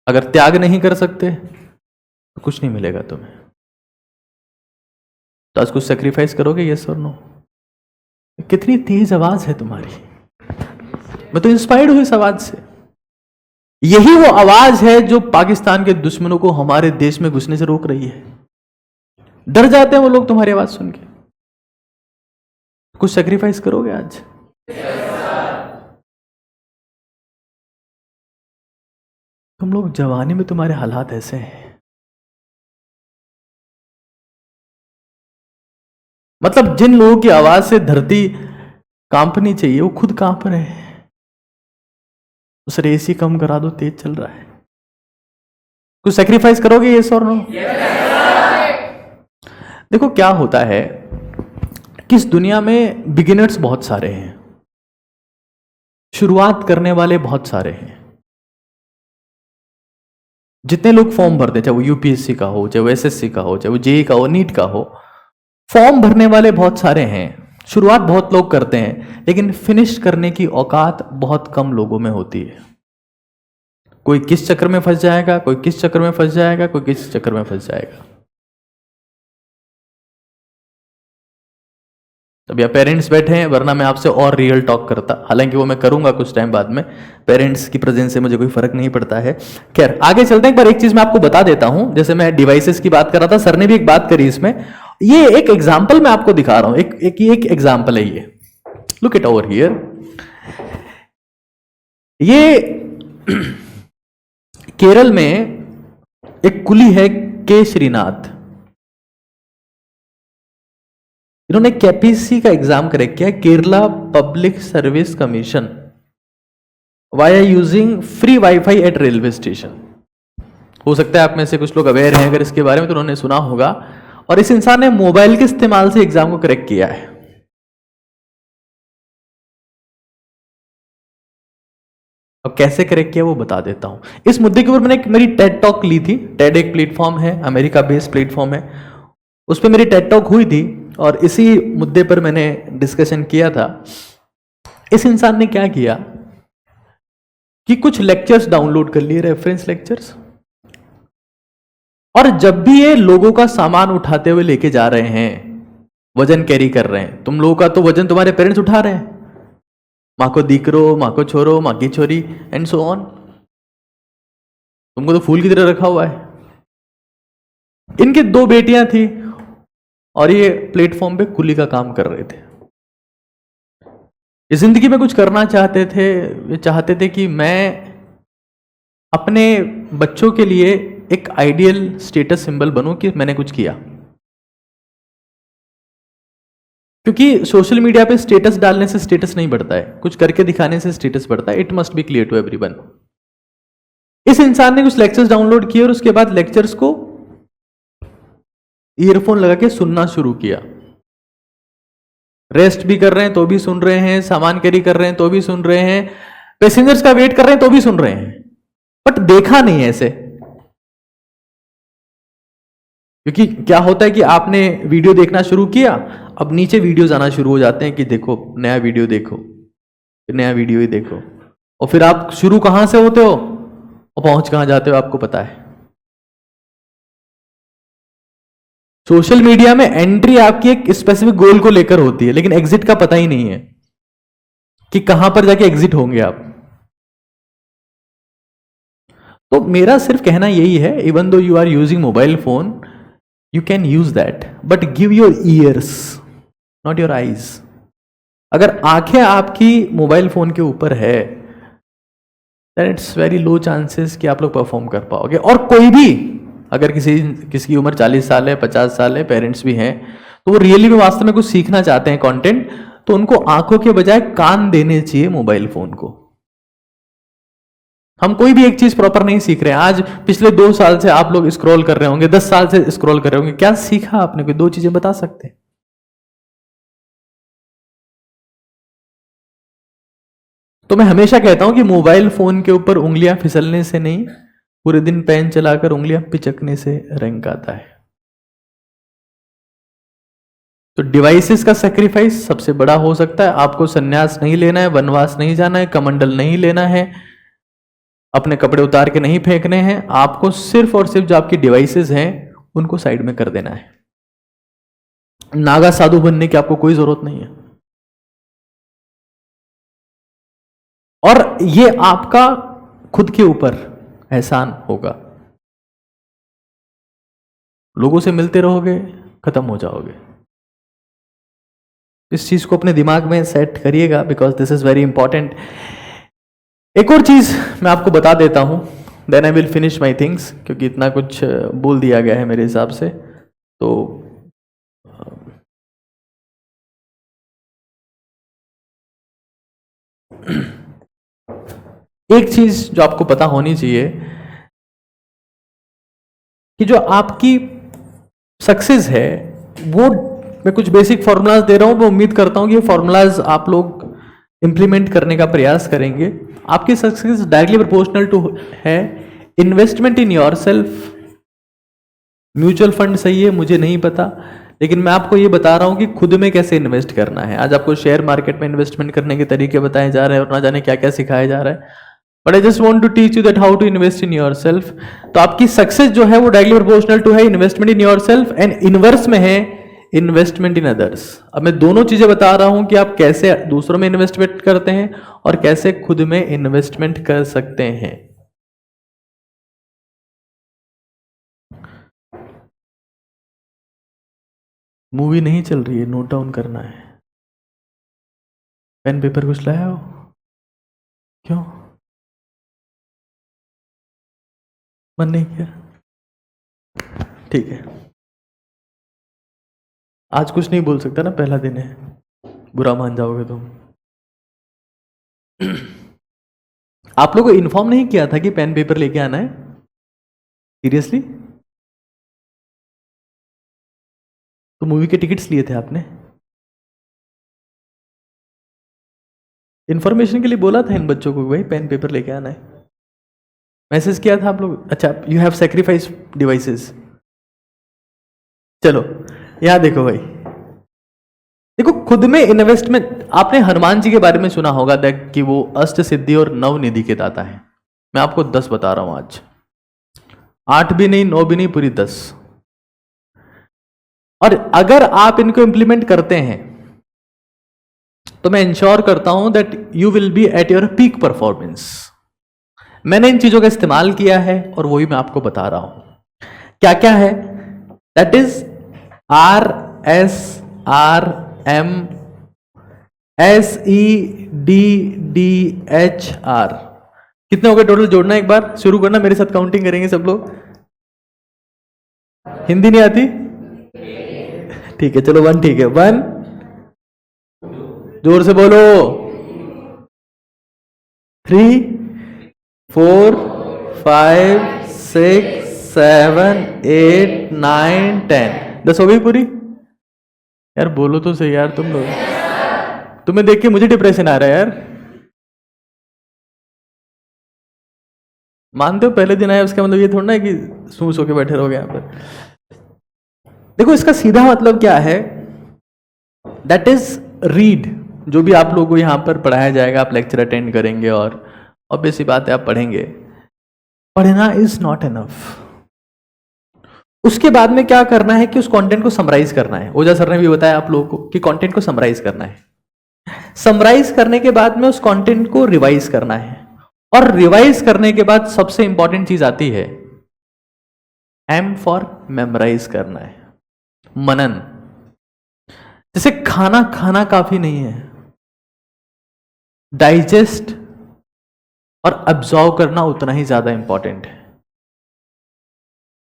अगर त्याग नहीं कर सकते तो कुछ नहीं मिलेगा तुम्हें। तो आज कुछ सेक्रीफाइस करोगे, यस और नो? कितनी तेज आवाज है तुम्हारी, मैं तो इंस्पायर्ड हूं इस आवाज से। यही वो आवाज है जो पाकिस्तान के दुश्मनों को हमारे देश में घुसने से रोक रही है। डर जाते हैं वो लोग तुम्हारी आवाज सुन के। कुछ सेक्रीफाइस करोगे आज? तुम लोग जवानी में तुम्हारे हालात ऐसे हैं, मतलब जिन लोगों की आवाज से धरती कांपनी चाहिए वो खुद कांप रहे हैं। उस AC कम करा दो, तेज चल रहा है। कुछ सेक्रीफाइस करोगे, यस और नो? देखो क्या होता है कि इस दुनिया में बिगिनर्स बहुत सारे हैं, शुरुआत करने वाले बहुत सारे हैं। जितने लोग फॉर्म भरते, चाहे वो UPSC का हो, चाहे वो SSC का हो, चाहे वो JEE का हो, नीट का हो, फॉर्म भरने वाले बहुत सारे हैं। शुरुआत बहुत लोग करते हैं, लेकिन फिनिश करने की औकात बहुत कम लोगों में होती है। कोई किस चक्कर में फंस जाएगा, कोई किस चक्कर में फंस जाएगा, कोई किस चक्कर में फंस जाएगा। अब यहाँ पेरेंट्स बैठे हैं, वरना मैं आपसे और रियल टॉक करता, हालांकि वो मैं करूंगा कुछ टाइम बाद में। पेरेंट्स की प्रेजेंस से मुझे कोई फर्क नहीं पड़ता है। खैर आगे चलते हैं। एक बार एक चीज मैं आपको बता देता हूं, जैसे मैं डिवाइसेस की बात कर रहा था, सर ने भी एक बात करी इसमें। ये एक एग्जाम्पल मैं आपको दिखा रहा हूं, एक एग्जाम्पल है ये। Look it over here. ये केरल में एक कुली है के श्रीनाथ, इन्होंने KPSC का एग्जाम क्रैक किया, Kerala public service commission, via using free wifi eight railway station. हो सकता है आप में से कुछ लोग अवेयर हैं अगर इसके बारे में, तो उन्होंने सुना होगा। और इस इंसान ने मोबाइल के इस्तेमाल से एग्जाम को क्रैक किया है। अब कैसे क्रैक किया वो बता देता हूं। इस मुद्दे के ऊपर मैंने मेरी टेड टॉक ली थी। टेड एक प्लेटफॉर्म है, अमेरिका बेस्ड प्लेटफॉर्म है, उस पर मेरी टेड टॉक हुई थी और इसी मुद्दे पर मैंने डिस्कशन किया था। इस इंसान ने क्या किया कि कुछ लेक्चर्स डाउनलोड कर लिए, रेफरेंस लेक्चर्स, और जब भी ये लोगों का सामान उठाते हुए लेके जा रहे हैं, वजन कैरी कर रहे हैं, तुम लोगों का तो वजन तुम्हारे पेरेंट्स उठा रहे हैं, माँ को दीकरो, माँ को छोरो, माँ की छोरी एंड सो ऑन, तुमको तो फूल की तरह रखा हुआ है। इनकी 2 बेटियां थी और ये प्लेटफॉर्म पे कुली का काम कर रहे थे। ये जिंदगी में कुछ करना चाहते थे, ये चाहते थे कि मैं अपने बच्चों के लिए एक आइडियल स्टेटस सिंबल बनूं कि मैंने कुछ किया। क्योंकि सोशल मीडिया पे स्टेटस डालने से स्टेटस नहीं बढ़ता है, कुछ करके दिखाने से स्टेटस बढ़ता है। It must be clear to everyone. इस इंसान ने कुछ लेक्चर्स डाउनलोड किए और उसके बाद लेक्चर्स को ईयरफोन लगा के सुनना शुरू किया। रेस्ट भी कर रहे हैं तो भी सुन रहे हैं, सामान कैरी कर रहे हैं तो भी सुन रहे हैं, पैसेंजर्स का वेट कर रहे हैं तो भी सुन रहे हैं, बट देखा नहीं ऐसे। क्योंकि क्या होता है कि आपने वीडियो देखना शुरू किया, अब नीचे वीडियोस आना शुरू हो जाते हैं कि देखो नया वीडियो देखो, नया वीडियो ही देखो, और फिर आप शुरू कहां से होते हो और पहुंच कहां जाते हो आपको पता है। सोशल मीडिया में एंट्री आपकी एक स्पेसिफिक गोल को लेकर होती है, लेकिन एग्जिट का पता ही नहीं है कि कहां पर जाके एग्जिट होंगे आप। तो मेरा सिर्फ कहना यही है, even though you are using mobile phone, you can use that, but give your ears not your eyes. अगर आंखें आपकी मोबाइल फोन के ऊपर है, then it's very low chances कि आप लोग परफॉर्म कर पाओगे। और कोई भी, अगर किसी की उम्र 40 साल है, 50 साल है, पेरेंट्स भी हैं, तो वो रियली में वास्तव में कुछ सीखना चाहते हैं कंटेंट, तो उनको आंखों के बजाय कान देने चाहिए मोबाइल फोन को। हम कोई भी एक चीज प्रॉपर नहीं सीख रहे हैं। आज पिछले 2 साल से आप लोग स्क्रॉल कर रहे होंगे, 10 साल से स्क्रॉल कर रहे होंगे, क्या सीखा आपने? कोई 2 चीजें बता सकते हैं? तो मैं हमेशा कहता हूं कि मोबाइल फोन के ऊपर उंगलियां फिसलने से नहीं, पूरे दिन पेन चलाकर उंगलियां पिचकने से रैंक आता है। तो डिवाइसेस का सेक्रीफाइस सबसे बड़ा हो सकता है। आपको संन्यास नहीं लेना है, वनवास नहीं जाना है, कमंडल नहीं लेना है, अपने कपड़े उतार के नहीं फेंकने हैं। आपको सिर्फ और सिर्फ जो आपकी डिवाइसेस हैं उनको साइड में कर देना है। नागा साधु बनने की आपको कोई जरूरत नहीं है। और ये आपका खुद के ऊपर एहसान होगा। लोगों से मिलते रहोगे, खत्म हो जाओगे। इस चीज को अपने दिमाग में सेट करिएगा, because this is very important. एक और चीज मैं आपको बता देता हूं, then I will finish my things, क्योंकि इतना कुछ बोल दिया गया है मेरे हिसाब से। तो एक चीज जो आपको पता होनी चाहिए कि जो आपकी सक्सेस है, वो मैं कुछ बेसिक फॉर्मूलाज दे रहा हूं। मैं उम्मीद करता हूं कि ये फॉर्मूलाज आप लोग इंप्लीमेंट करने का प्रयास करेंगे। आपकी सक्सेस डायरेक्टली प्रोपोर्शनल टू है investment in yourself. Mutual fund सही है, मुझे नहीं पता, लेकिन मैं आपको ये बता रहा हूं कि खुद में कैसे इन्वेस्ट करना है। आज आपको शेयर मार्केट में इन्वेस्टमेंट करने के तरीके बताए जा रहे हैं और ना जाने क्या क्या सिखाया जा रहा है, but I just want to teach you that how to invest in yourself. तो आपकी सक्सेस जो है वो डायरेक्टली प्रोपोर्शनल टू है investment in yourself, and inverse में है इन्वेस्टमेंट इन अदर्स। अब मैं दोनों चीजें बता रहा हूं कि आप कैसे दूसरों में इन्वेस्टमेंट करते हैं और कैसे खुद में इन्वेस्टमेंट कर सकते हैं। मूवी नहीं चल रही है, नोट डाउन करना है। पेन पेपर कुछ लाया हो? क्यों मन नहीं किया? ठीक है, आज कुछ नहीं बोल सकता ना, पहला दिन है, बुरा मान जाओगे तुम। आप लोगों को इन्फॉर्म नहीं किया था कि पेन पेपर लेके आना है? सीरियसली? तो मूवी के टिकट्स लिए थे आपने? इंफॉर्मेशन के लिए बोला था इन बच्चों को भाई पेन पेपर लेके आना है, मैसेज किया था आप लोग? अच्छा, यू हैव सैक्रिफाइस डिवाइसेस। चलो यहां देखो भाई, देखो खुद में इन्वेस्टमेंट। आपने हनुमान जी के बारे में सुना होगा कि वो अष्ट सिद्धि और 9 निधि के दाता है। मैं आपको 10 बता रहा हूं आज, 8 भी नहीं, 9 भी नहीं, पूरी 10। और अगर आप इनको इंप्लीमेंट करते हैं तो मैं इंश्योर करता हूं that you will B at your peak performance. मैंने इन चीजों का इस्तेमाल किया है और वही मैं आपको बता रहा हूं। क्या क्या है? That is RSRM SEDDHR। कितने हो गए टोटल? जोड़ना एक बार, शुरू करना, मेरे साथ काउंटिंग करेंगे सब लोग। हिंदी नहीं आती? ठीक है, चलो 1, ठीक है, 1, जोर से बोलो, 3, 4, 5, 6, 7, 8, 9, 10। 10 हो गई पूरी? यार बोलो तो सही यार तुम लोग। तुम्हें देख के मुझे डिप्रेशन आ रहा है यार। मानते हो पहले दिन आया, उसका मतलब ये थोड़ा ना है कि सूस होके बैठे रहोगे यहां पर। देखो इसका सीधा मतलब क्या है, दैट इज रीड। जो भी आप लोगों को यहां पर पढ़ाया जाएगा, आप लेक्चर अटेंड करेंगे और ऑब्वियस सी बात है आप पढ़ेंगे। पढ़ना इज नॉट इनफ। उसके बाद में क्या करना है कि उस कंटेंट को समराइज करना है। ओझा सर ने भी बताया आप लोगों को कि कंटेंट को समराइज करना है। समराइज करने के बाद में उस कंटेंट को रिवाइज करना है, और रिवाइज करने के बाद सबसे इंपॉर्टेंट चीज आती है एम फॉर मेमोराइज करना है, मनन। जैसे खाना खाना काफी नहीं है, डाइजेस्ट और अब्जॉर्व करना उतना ही ज्यादा इंपॉर्टेंट है।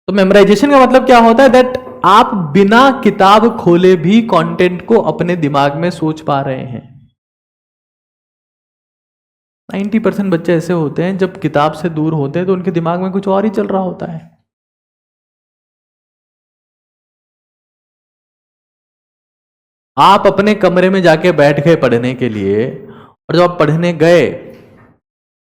तो मेमोराइजेशन का मतलब क्या होता है, दैट आप बिना किताब खोले भी कंटेंट को अपने दिमाग में सोच पा रहे हैं। 90% बच्चे ऐसे होते हैं जब किताब से दूर होते हैं तो उनके दिमाग में कुछ और ही चल रहा होता है। आप अपने कमरे में जाके बैठ गए पढ़ने के लिए, और जब आप पढ़ने गए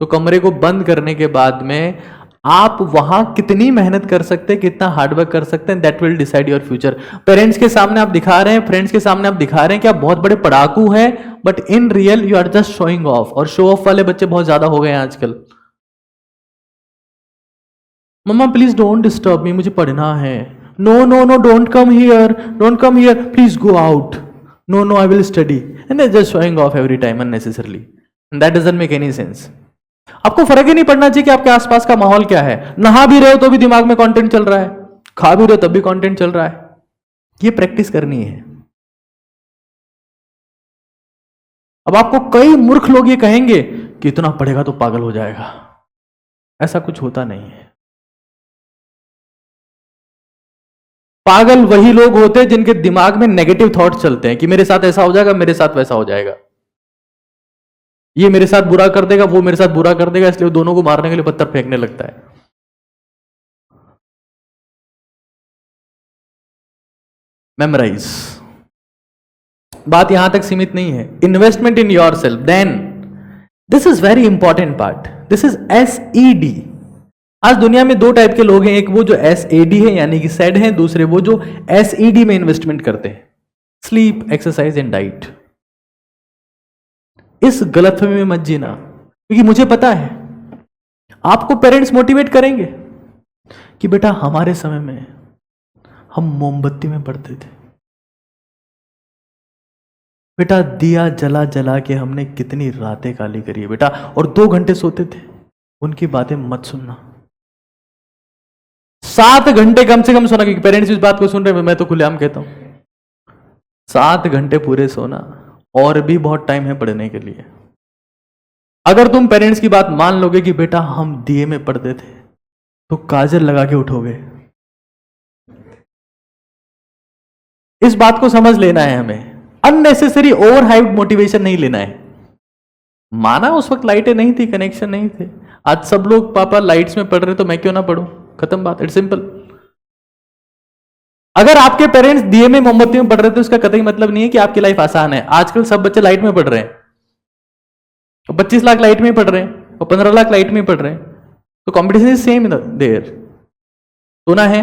तो कमरे को बंद करने के बाद में आप वहां कितनी मेहनत कर सकते हैं, कितना हार्डवर्क कर सकते हैं, that will decide your future. Parents के सामने आप दिखा रहे हैं, फ्रेंड्स के सामने आप दिखा रहे हैं कि आप बहुत बड़े पढ़ाकू हैं, but in real you are just showing off. और शो ऑफ वाले बच्चे बहुत ज्यादा हो गए हैं आजकल। Mamma please don't disturb me, मुझे पढ़ना है। No no no, don't come here, don't come here, please go out. No no, I will study. And they just showing off every time unnecessarily. That doesn't make any sense. आपको फर्क ही नहीं पड़ना चाहिए कि आपके आसपास का माहौल क्या है। नहा भी रहे हो तो भी दिमाग में कंटेंट चल रहा है, खा भी रहे हो तब भी कंटेंट चल रहा है। ये प्रैक्टिस करनी है। अब आपको कई मूर्ख लोग ये कहेंगे कि इतना पढ़ेगा तो पागल हो जाएगा। ऐसा कुछ होता नहीं है। पागल वही लोग होते हैं जिनके दिमाग में नेगेटिव थॉट्स चलते हैं कि मेरे साथ ऐसा हो जाएगा, मेरे साथ वैसा हो जाएगा, ये मेरे साथ बुरा कर देगा, वो मेरे साथ बुरा कर देगा, इसलिए वो दोनों को मारने के लिए पत्थर फेंकने लगता है। मेमोराइज। बात यहां तक सीमित नहीं है। Investment in your self, then this is very important part, this is SED। आज दुनिया में दो टाइप के लोग हैं, एक वो जो SAD है यानी कि सैड है, दूसरे वो जो SED में इन्वेस्टमेंट करते हैं, स्लीप, एक्सरसाइज एंड डाइट। इस गलतफहमी में मत जीना, क्योंकि मुझे पता है आपको पेरेंट्स मोटिवेट करेंगे कि बेटा हमारे समय में हम मोमबत्ती में पढ़ते थे, बेटा दिया जला जला के हमने कितनी रातें काली करी है बेटा, और 2 घंटे सोते थे। उनकी बातें मत सुनना। 7 घंटे कम से कम सोना, क्योंकि पेरेंट्स इस बात को सुन रहे हैं, मैं तो खुलेआम कहता हूं 7 घंटे पूरे सोना, और भी बहुत टाइम है पढ़ने के लिए। अगर तुम पेरेंट्स की बात मान लोगे कि बेटा हम दिए में पढ़ते थे, तो काजल लगा के उठोगे। इस बात को समझ लेना है हमें। अननेसेसरी ओवर हाइप्ड मोटिवेशन नहीं लेना है। माना उस वक्त लाइटें नहीं थी, कनेक्शन नहीं थे। आज सब लोग पापा लाइट्स में पढ़ रहे तो मैं क्यों ना पढ़ूं, खत्म बात, इट्स सिंपल। अगर आपके पेरेंट्स दिए में मोमबत्ती में पढ़ रहे थे, उसका कतई मतलब नहीं है कि आपकी लाइफ आसान है। आजकल सब बच्चे लाइट में पढ़ रहे हैं, 25 लाख लाइट में पढ़ रहे हैं और 15 लाख लाइट में पढ़ रहे हैं, तो कॉम्पिटिशन इज सेम देयर। सोना है,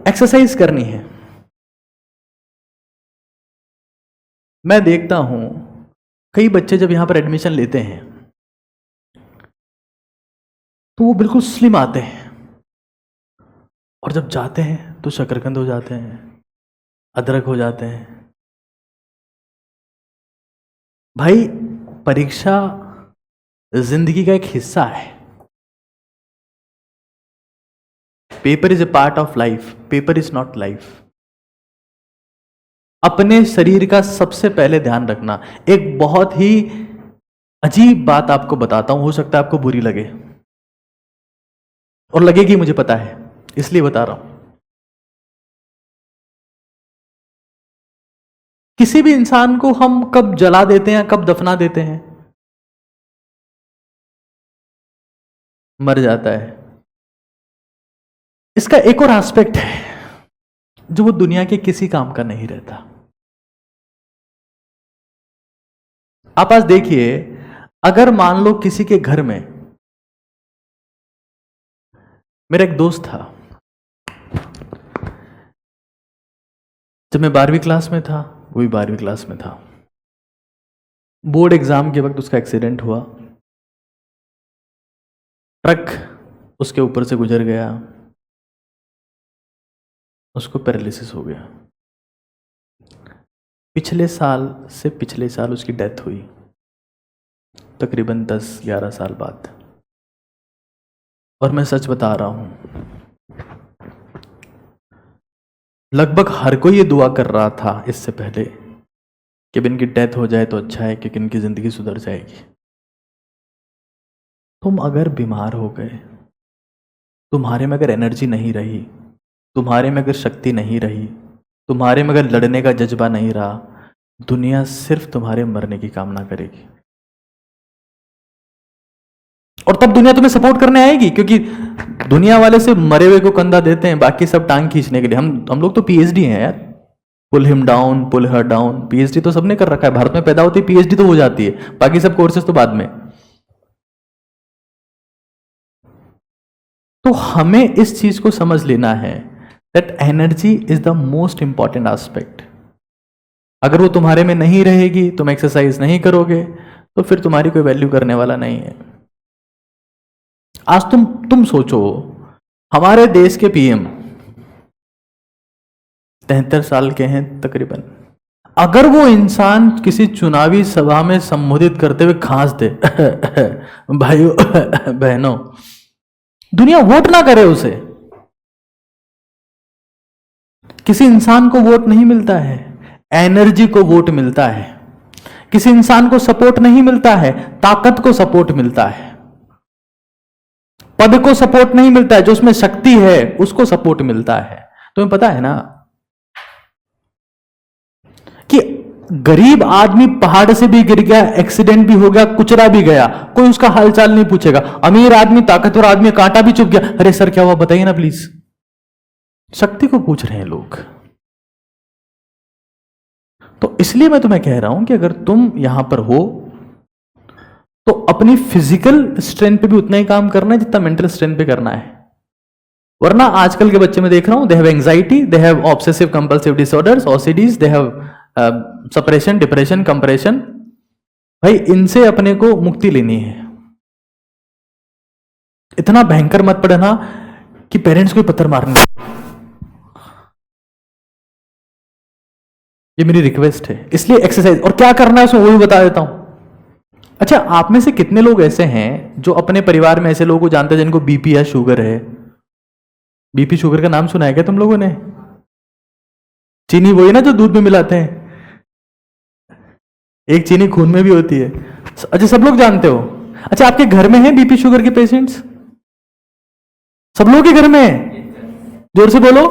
एक्सरसाइज करनी है। मैं देखता हूं कई बच्चे जब यहां पर एडमिशन लेते हैं तो वो बिल्कुल स्लिम आते हैं, और जब जाते हैं तो शकरकंद हो जाते हैं, अदरक हो जाते हैं। भाई परीक्षा जिंदगी का एक हिस्सा है। Paper is a part of life, paper is not life. अपने शरीर का सबसे पहले ध्यान रखना। एक बहुत ही अजीब बात आपको बताता हूं, हो सकता है आपको बुरी लगे, और लगेगी मुझे पता है, इसलिए बता रहा हूं। किसी भी इंसान को हम कब जला देते हैं, कब दफना देते हैं, मर जाता है। इसका एक और एस्पेक्ट है जो वो दुनिया के किसी काम का नहीं रहता। आप आज देखिए, अगर मान लो किसी के घर में, मेरा एक दोस्त था, जब मैं 12वीं क्लास में था, वो भी 12वीं क्लास में था, बोर्ड एग्जाम के वक्त उसका एक्सीडेंट हुआ, ट्रक उसके ऊपर से गुजर गया, उसको पैरालिसिस हो गया। पिछले साल उसकी डेथ हुई, तकरीबन 10-11 साल बाद। और मैं सच बता रहा हूं, लगभग हर कोई ये दुआ कर रहा था इससे पहले कि इनकी डेथ हो जाए तो अच्छा है, क्योंकि इनकी जिंदगी सुधर जाएगी। तुम अगर बीमार हो गए, तुम्हारे में अगर एनर्जी नहीं रही, तुम्हारे में अगर शक्ति नहीं रही, तुम्हारे में अगर लड़ने का जज्बा नहीं रहा, दुनिया सिर्फ तुम्हारे मरने की कामना करेगी। और तब दुनिया तुम्हें सपोर्ट करने आएगी, क्योंकि दुनिया वाले से मरे हुए को कंधा देते हैं, बाकी सब टांग खींचने के लिए। हम लोग तो पीएचडी हैं यार, पुल हिम डाउन, पुल हर डाउन, पीएचडी तो सबने कर रखा है। भारत में पैदा होती है पीएचडी तो हो जाती है, बाकी सब कोर्सेज तो बाद में। तो हमें इस चीज को समझ लेना है that energy is the most important aspect. अगर वो तुम्हारे में नहीं रहेगी, तुम एक्सरसाइज नहीं करोगे, तो फिर तुम्हारी कोई वैल्यू करने वाला नहीं है। आज तुम सोचो, हमारे देश के पीएम 73 साल के हैं तकरीबन। अगर वो इंसान किसी चुनावी सभा में संबोधित करते हुए खांस दे भाइयों बहनों, दुनिया वोट ना करे उसे। किसी इंसान को वोट नहीं मिलता है, एनर्जी को वोट मिलता है। किसी इंसान को सपोर्ट नहीं मिलता है, ताकत को सपोर्ट मिलता है। पद को सपोर्ट नहीं मिलता है, जो उसमें शक्ति है उसको सपोर्ट मिलता है। तुम्हें पता है ना कि गरीब आदमी पहाड़ से भी गिर गया, एक्सीडेंट भी हो गया, कुचला भी गया, कोई उसका हालचाल नहीं पूछेगा। अमीर आदमी, ताकतवर आदमी, कांटा भी चुभ गया, अरे सर क्या हुआ बताइए ना प्लीज। शक्ति को पूछ रहे हैं लोग। तो इसलिए मैं तुम्हें कह रहा हूं कि अगर तुम यहां पर हो तो अपनी फिजिकल स्ट्रेंथ पे भी उतना ही काम करना है जितना मेंटल स्ट्रेंथ पे करना है। वरना आजकल के बच्चे में देख रहा हूं, they have anxiety, they have obsessive compulsive disorders, OCDs, they have suppression, depression, compression. भाई इनसे अपने को मुक्ति लेनी है। इतना भयंकर मत पढ़ना कि पेरेंट्स को पत्थर मारने। ये मेरी रिक्वेस्ट है। इसलिए एक्सरसाइज और क्या करना है उसमें वो भी बता देता हूं। अच्छा, आप में से कितने लोग ऐसे हैं जो अपने परिवार में ऐसे लोगों को जानते हैं जिनको बीपी या शुगर है? बीपी शुगर का नाम सुना है क्या तुम लोगों ने? चीनी वही ना जो दूध में मिलाते हैं, एक चीनी खून में भी होती है। अच्छा, सब लोग जानते हो। अच्छा, आपके घर में है बीपी शुगर के पेशेंट्स? सब लोगों के घर में है? जोर से बोलो।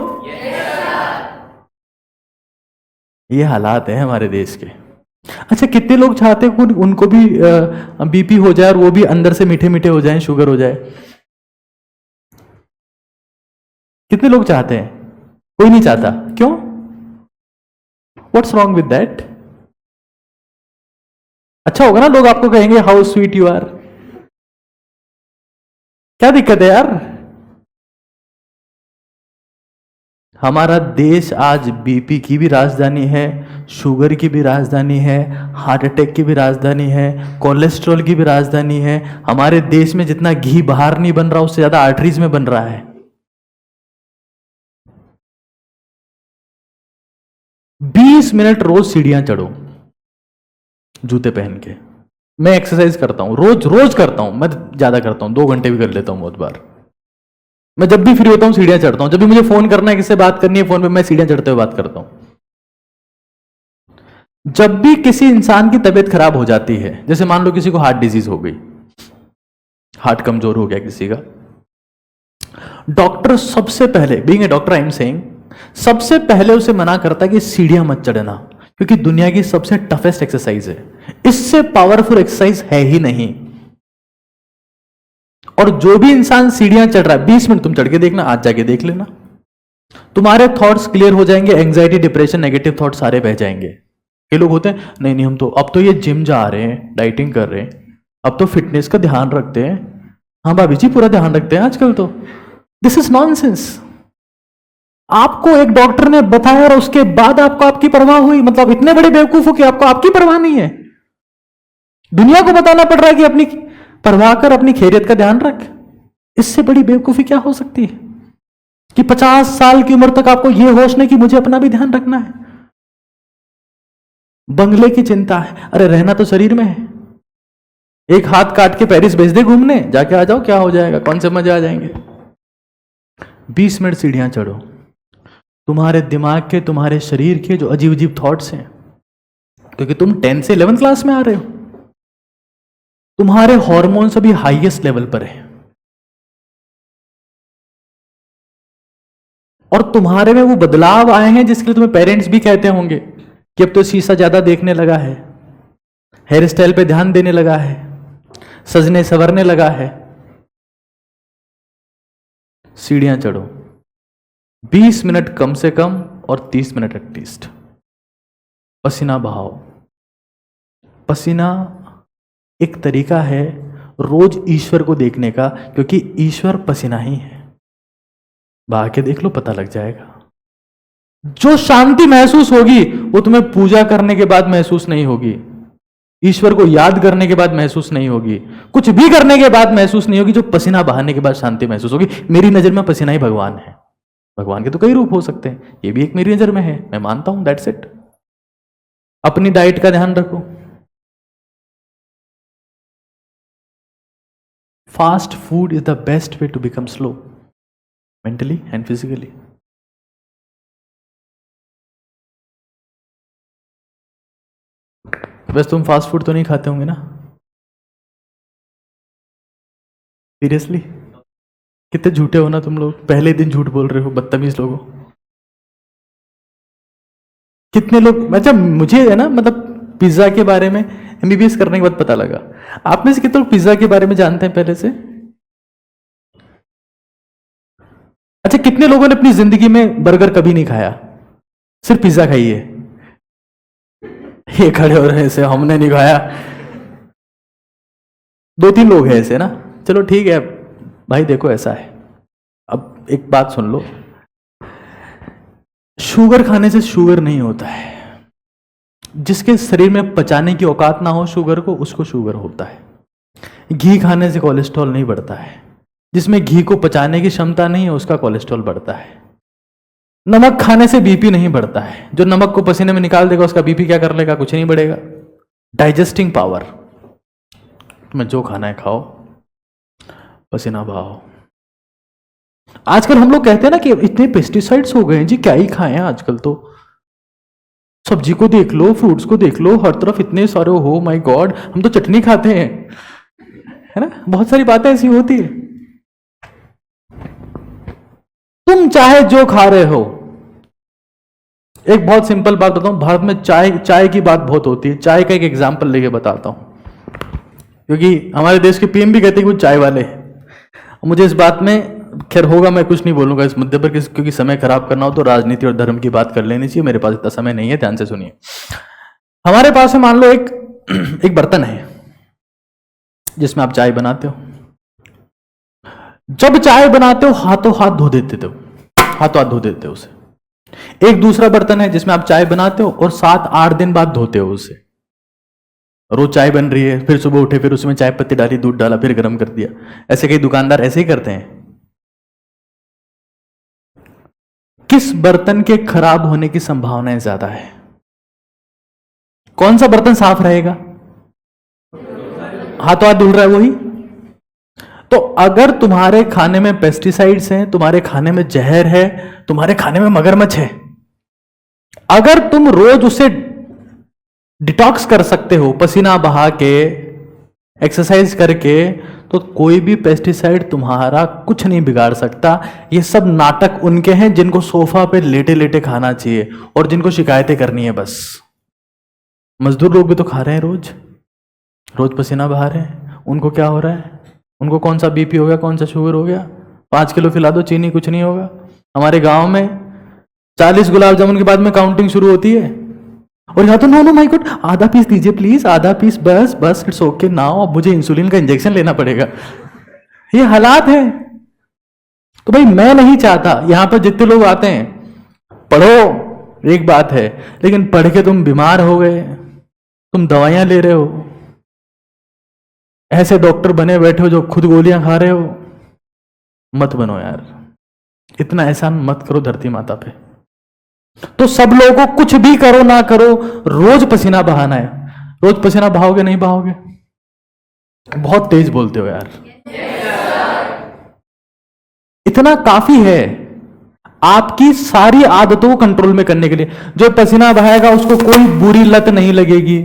ये हालात है हमारे देश के। अच्छा, कितने लोग चाहते हैं उनको भी बीपी हो जाए और वो भी अंदर से मीठे मीठे हो जाएं, शुगर हो जाए? कितने लोग चाहते हैं? कोई नहीं चाहता। क्यों? What's wrong with that? अच्छा होगा ना, लोग आपको कहेंगे हाउ स्वीट यू आर। क्या दिक्कत है यार? हमारा देश आज बीपी की भी राजधानी है, शुगर की भी राजधानी है, हार्ट अटैक की भी राजधानी है, कोलेस्ट्रॉल की भी राजधानी है। हमारे देश में जितना घी बाहर नहीं बन रहा उससे ज्यादा आर्टरीज में बन रहा है। 20 मिनट रोज सीढ़ियां चढ़ो जूते पहन के। मैं एक्सरसाइज करता हूं, रोज करता हूं। मैं ज्यादा करता हूं, 2 घंटे भी कर लेता हूं बहुत बार। मैं जब भी फ्री होता हूं सीढ़ियां चढ़ता हूं। जब भी मुझे फोन करना है, किससे बात करनी है फोन पे, मैं सीढ़ियां चढ़ते हुए बात करता हूं। जब भी किसी इंसान की तबीयत खराब हो जाती है, जैसे मान लो किसी को हार्ट डिजीज हो गई, हार्ट कमजोर हो गया किसी का, डॉक्टर सबसे पहले, being a doctor I am saying, सबसे पहले उसे मना करता है कि सीढ़ियां मत चढ़ना, क्योंकि दुनिया की सबसे टफेस्ट एक्सरसाइज है। इससे पावरफुल एक्सरसाइज है ही नहीं। और जो भी इंसान सीढ़ियां चढ़ रहा है, 20 मिनट तुम चढ़ के देखना, आज जाके देख लेना, तुम्हारे थॉट्स क्लियर हो जाएंगे, एंजाइटी, डिप्रेशन, नेगेटिव थॉट्स सारे बह जाएंगे। कई लोग होते हैं नहीं नहीं हम तो अब तो ये जिम जा रहे हैं, डाइटिंग कर रहे हैं, अब तो फिटनेस का ध्यान रखते हैं। हाँ भाभी जी पूरा ध्यान रखते हैं आजकल तो। This is nonsense. आपको एक डॉक्टर ने बताया और उसके बाद आपको आपकी परवाह हुई? मतलब इतने बड़े बेवकूफ हो कि आपको आपकी परवाह नहीं है। दुनिया को बताना पड़ रहा है कि अपनी परवाह कर, अपनी खैरियत का ध्यान रख। इससे बड़ी बेवकूफी क्या हो सकती है कि 50 साल की उम्र तक आपको यह होश नहीं कि मुझे अपना भी ध्यान रखना है। बंगले की चिंता है, अरे रहना तो शरीर में है। एक हाथ काट के पेरिस भेज दे घूमने, जाके आ जाओ, क्या हो जाएगा, कौन से मजे आ जाएंगे। 20 मिनट सीढ़ियां चढ़ो। तुम्हारे दिमाग के, तुम्हारे शरीर के जो अजीब अजीब थॉट्स हैं, क्योंकि तुम 10 से 11 क्लास में आ रहे हो, तुम्हारे हॉर्मोन्स अभी हाईएस्ट लेवल पर है और तुम्हारे में वो बदलाव आए हैं जिसके लिए तुम्हें पेरेंट्स भी कहते होंगे कि अब तो शीशा ज्यादा देखने लगा है, हेयर स्टाइल पे ध्यान देने लगा है, सजने संवरने लगा है। सीढ़ियां चढ़ो 20 मिनट कम से कम और 30 मिनट एटलीस्ट। पसीना बहाओ। पसीना एक तरीका है रोज ईश्वर को देखने का, क्योंकि ईश्वर पसीना ही है। बहा के देख लो, पता लग जाएगा। जो शांति महसूस होगी वो तुम्हें पूजा करने के बाद महसूस नहीं होगी, ईश्वर को याद करने के बाद महसूस नहीं होगी, कुछ भी करने के बाद महसूस नहीं होगी। जो पसीना बहाने के बाद शांति महसूस होगी। मेरी नजर में पसीना ही भगवान है। भगवान के तो कई रूप हो सकते हैं, ये भी एक मेरी नजर में है, मैं मानता हूं, दैट्स इट। अपनी डाइट का ध्यान रखो। Fast food is the best way to become slow mentally and physically. बस तुम फास्ट फूड तो नहीं खाते होंगे ना? सीरियसली कितने झूठे हो ना तुम लोग, पहले दिन झूठ बोल रहे हो, बदतमीज लोगों। कितने लोग, अच्छा मुझे है ना, मतलब पिज्जा के बारे में एमबीबीएस करने के बाद पता लगा, आप में से कितने लोग पिज्जा के बारे में जानते हैं पहले से? अच्छा कितने लोगों ने अपनी जिंदगी में बर्गर कभी नहीं खाया, सिर्फ पिज्जा खाई है? ये खड़े हो रहे ऐसे, हमने नहीं खाया। 2-3 लोग हैं ऐसे ना, चलो ठीक है भाई, देखो ऐसा है। अब एक बात सुन लो, शुगर खाने से शुगर नहीं होता है। जिसके शरीर में पचाने की औकात ना हो शुगर को, उसको शुगर होता है। घी खाने से कोलेस्ट्रॉल नहीं बढ़ता है, जिसमें घी को पचाने की क्षमता नहीं है उसका कोलेस्ट्रॉल बढ़ता है। नमक खाने से बीपी नहीं बढ़ता है, जो नमक को पसीने में निकाल देगा उसका बीपी क्या कर लेगा, कुछ नहीं बढ़ेगा। डाइजेस्टिंग पावर, तुम्हें जो खाना है खाओ, पसीना बहाओ। आजकल हम लोग कहते हैं ना कि इतने पेस्टिसाइड्स हो गए हैं जी, क्या ही खाएं आजकल तो। सब्जी को देख लो, फ्रूट्स को देख लो, हर तरफ इतने सारे, हो माय गॉड, हम तो चटनी खाते हैं, है ना? बहुत सारी बातें ऐसी होती है। तुम चाहे जो खा रहे हो, एक बहुत सिंपल बात बताऊं, भारत में चाय की बात बहुत होती है। चाय का एक एग्जांपल लेके बताता हूं, क्योंकि हमारे देश के पीएम भी कहते हैं कि वो चाय वाले हैं। मुझे इस बात में, खैर होगा, मैं कुछ नहीं बोलूंगा इस मुद्दे पर, क्योंकि समय खराब करना हो तो राजनीति और धर्म की बात कर लेनी चाहिए। मेरे पास इतना समय नहीं है, ध्यान से सुनिए। हमारे पास में मान लो एक बर्तन है जिसमें आप चाय बनाते हो। जब चाय बनाते हो हाथों हाथ धो देते हो, हाथों हाथ धो देते हो उसे। एक दूसरा बर्तन है जिसमें आप चाय बनाते हो और 7-8 दिन बाद धोते हो उसे। रोज चाय बन रही है, फिर सुबह उठे, फिर उसमें चाय पत्ती डाली, दूध डाला, फिर गर्म कर दिया। ऐसे कई दुकानदार ऐसे ही करते हैं। किस बर्तन के खराब होने की संभावनाएं ज्यादा है? कौन सा बर्तन साफ रहेगा? हाथों हाथ धुल रहा है वही। तो अगर तुम्हारे खाने में पेस्टिसाइड्स हैं, तुम्हारे खाने में जहर है, तुम्हारे खाने में मगरमच्छ है, अगर तुम रोज उसे डिटॉक्स कर सकते हो पसीना बहा के, एक्सरसाइज करके, तो कोई भी पेस्टिसाइड तुम्हारा कुछ नहीं बिगाड़ सकता। ये सब नाटक उनके हैं जिनको सोफा पे लेटे लेटे खाना चाहिए और जिनको शिकायतें करनी है बस। मजदूर लोग भी तो खा रहे हैं, रोज रोज पसीना बहा रहे हैं, उनको क्या हो रहा है? उनको कौन सा बीपी हो गया, कौन सा शुगर हो गया? 5 किलो खिला दो चीनी, कुछ नहीं होगा। हमारे गांव में 40 गुलाब जामुन के बाद में काउंटिंग शुरू होती है। और या तो नो नो माय गॉड, आधा पीस दीजिए प्लीज, आधा पीस बस बस, इट्स ओके नाउ, अब मुझे इंसुलिन का इंजेक्शन लेना पड़ेगा। ये हालात है। तो भाई मैं नहीं चाहता, यहां पर जितने लोग आते हैं, पढ़ो एक बात है, लेकिन पढ़ के तुम बीमार हो गए, तुम दवाइयां ले रहे हो, ऐसे डॉक्टर बने बैठे हो जो खुद गोलियां खा रहे हो, मत बनो यार, इतना एहसान मत करो धरती माता पे। तो सब लोगों को कुछ भी करो ना करो, रोज पसीना बहाना है। रोज पसीना बहाओगे नहीं बहाओगे? बहुत तेज बोलते हो यार। इतना काफी है आपकी सारी आदतों को कंट्रोल में करने के लिए। जो पसीना बहाएगा उसको कोई बुरी लत नहीं लगेगी,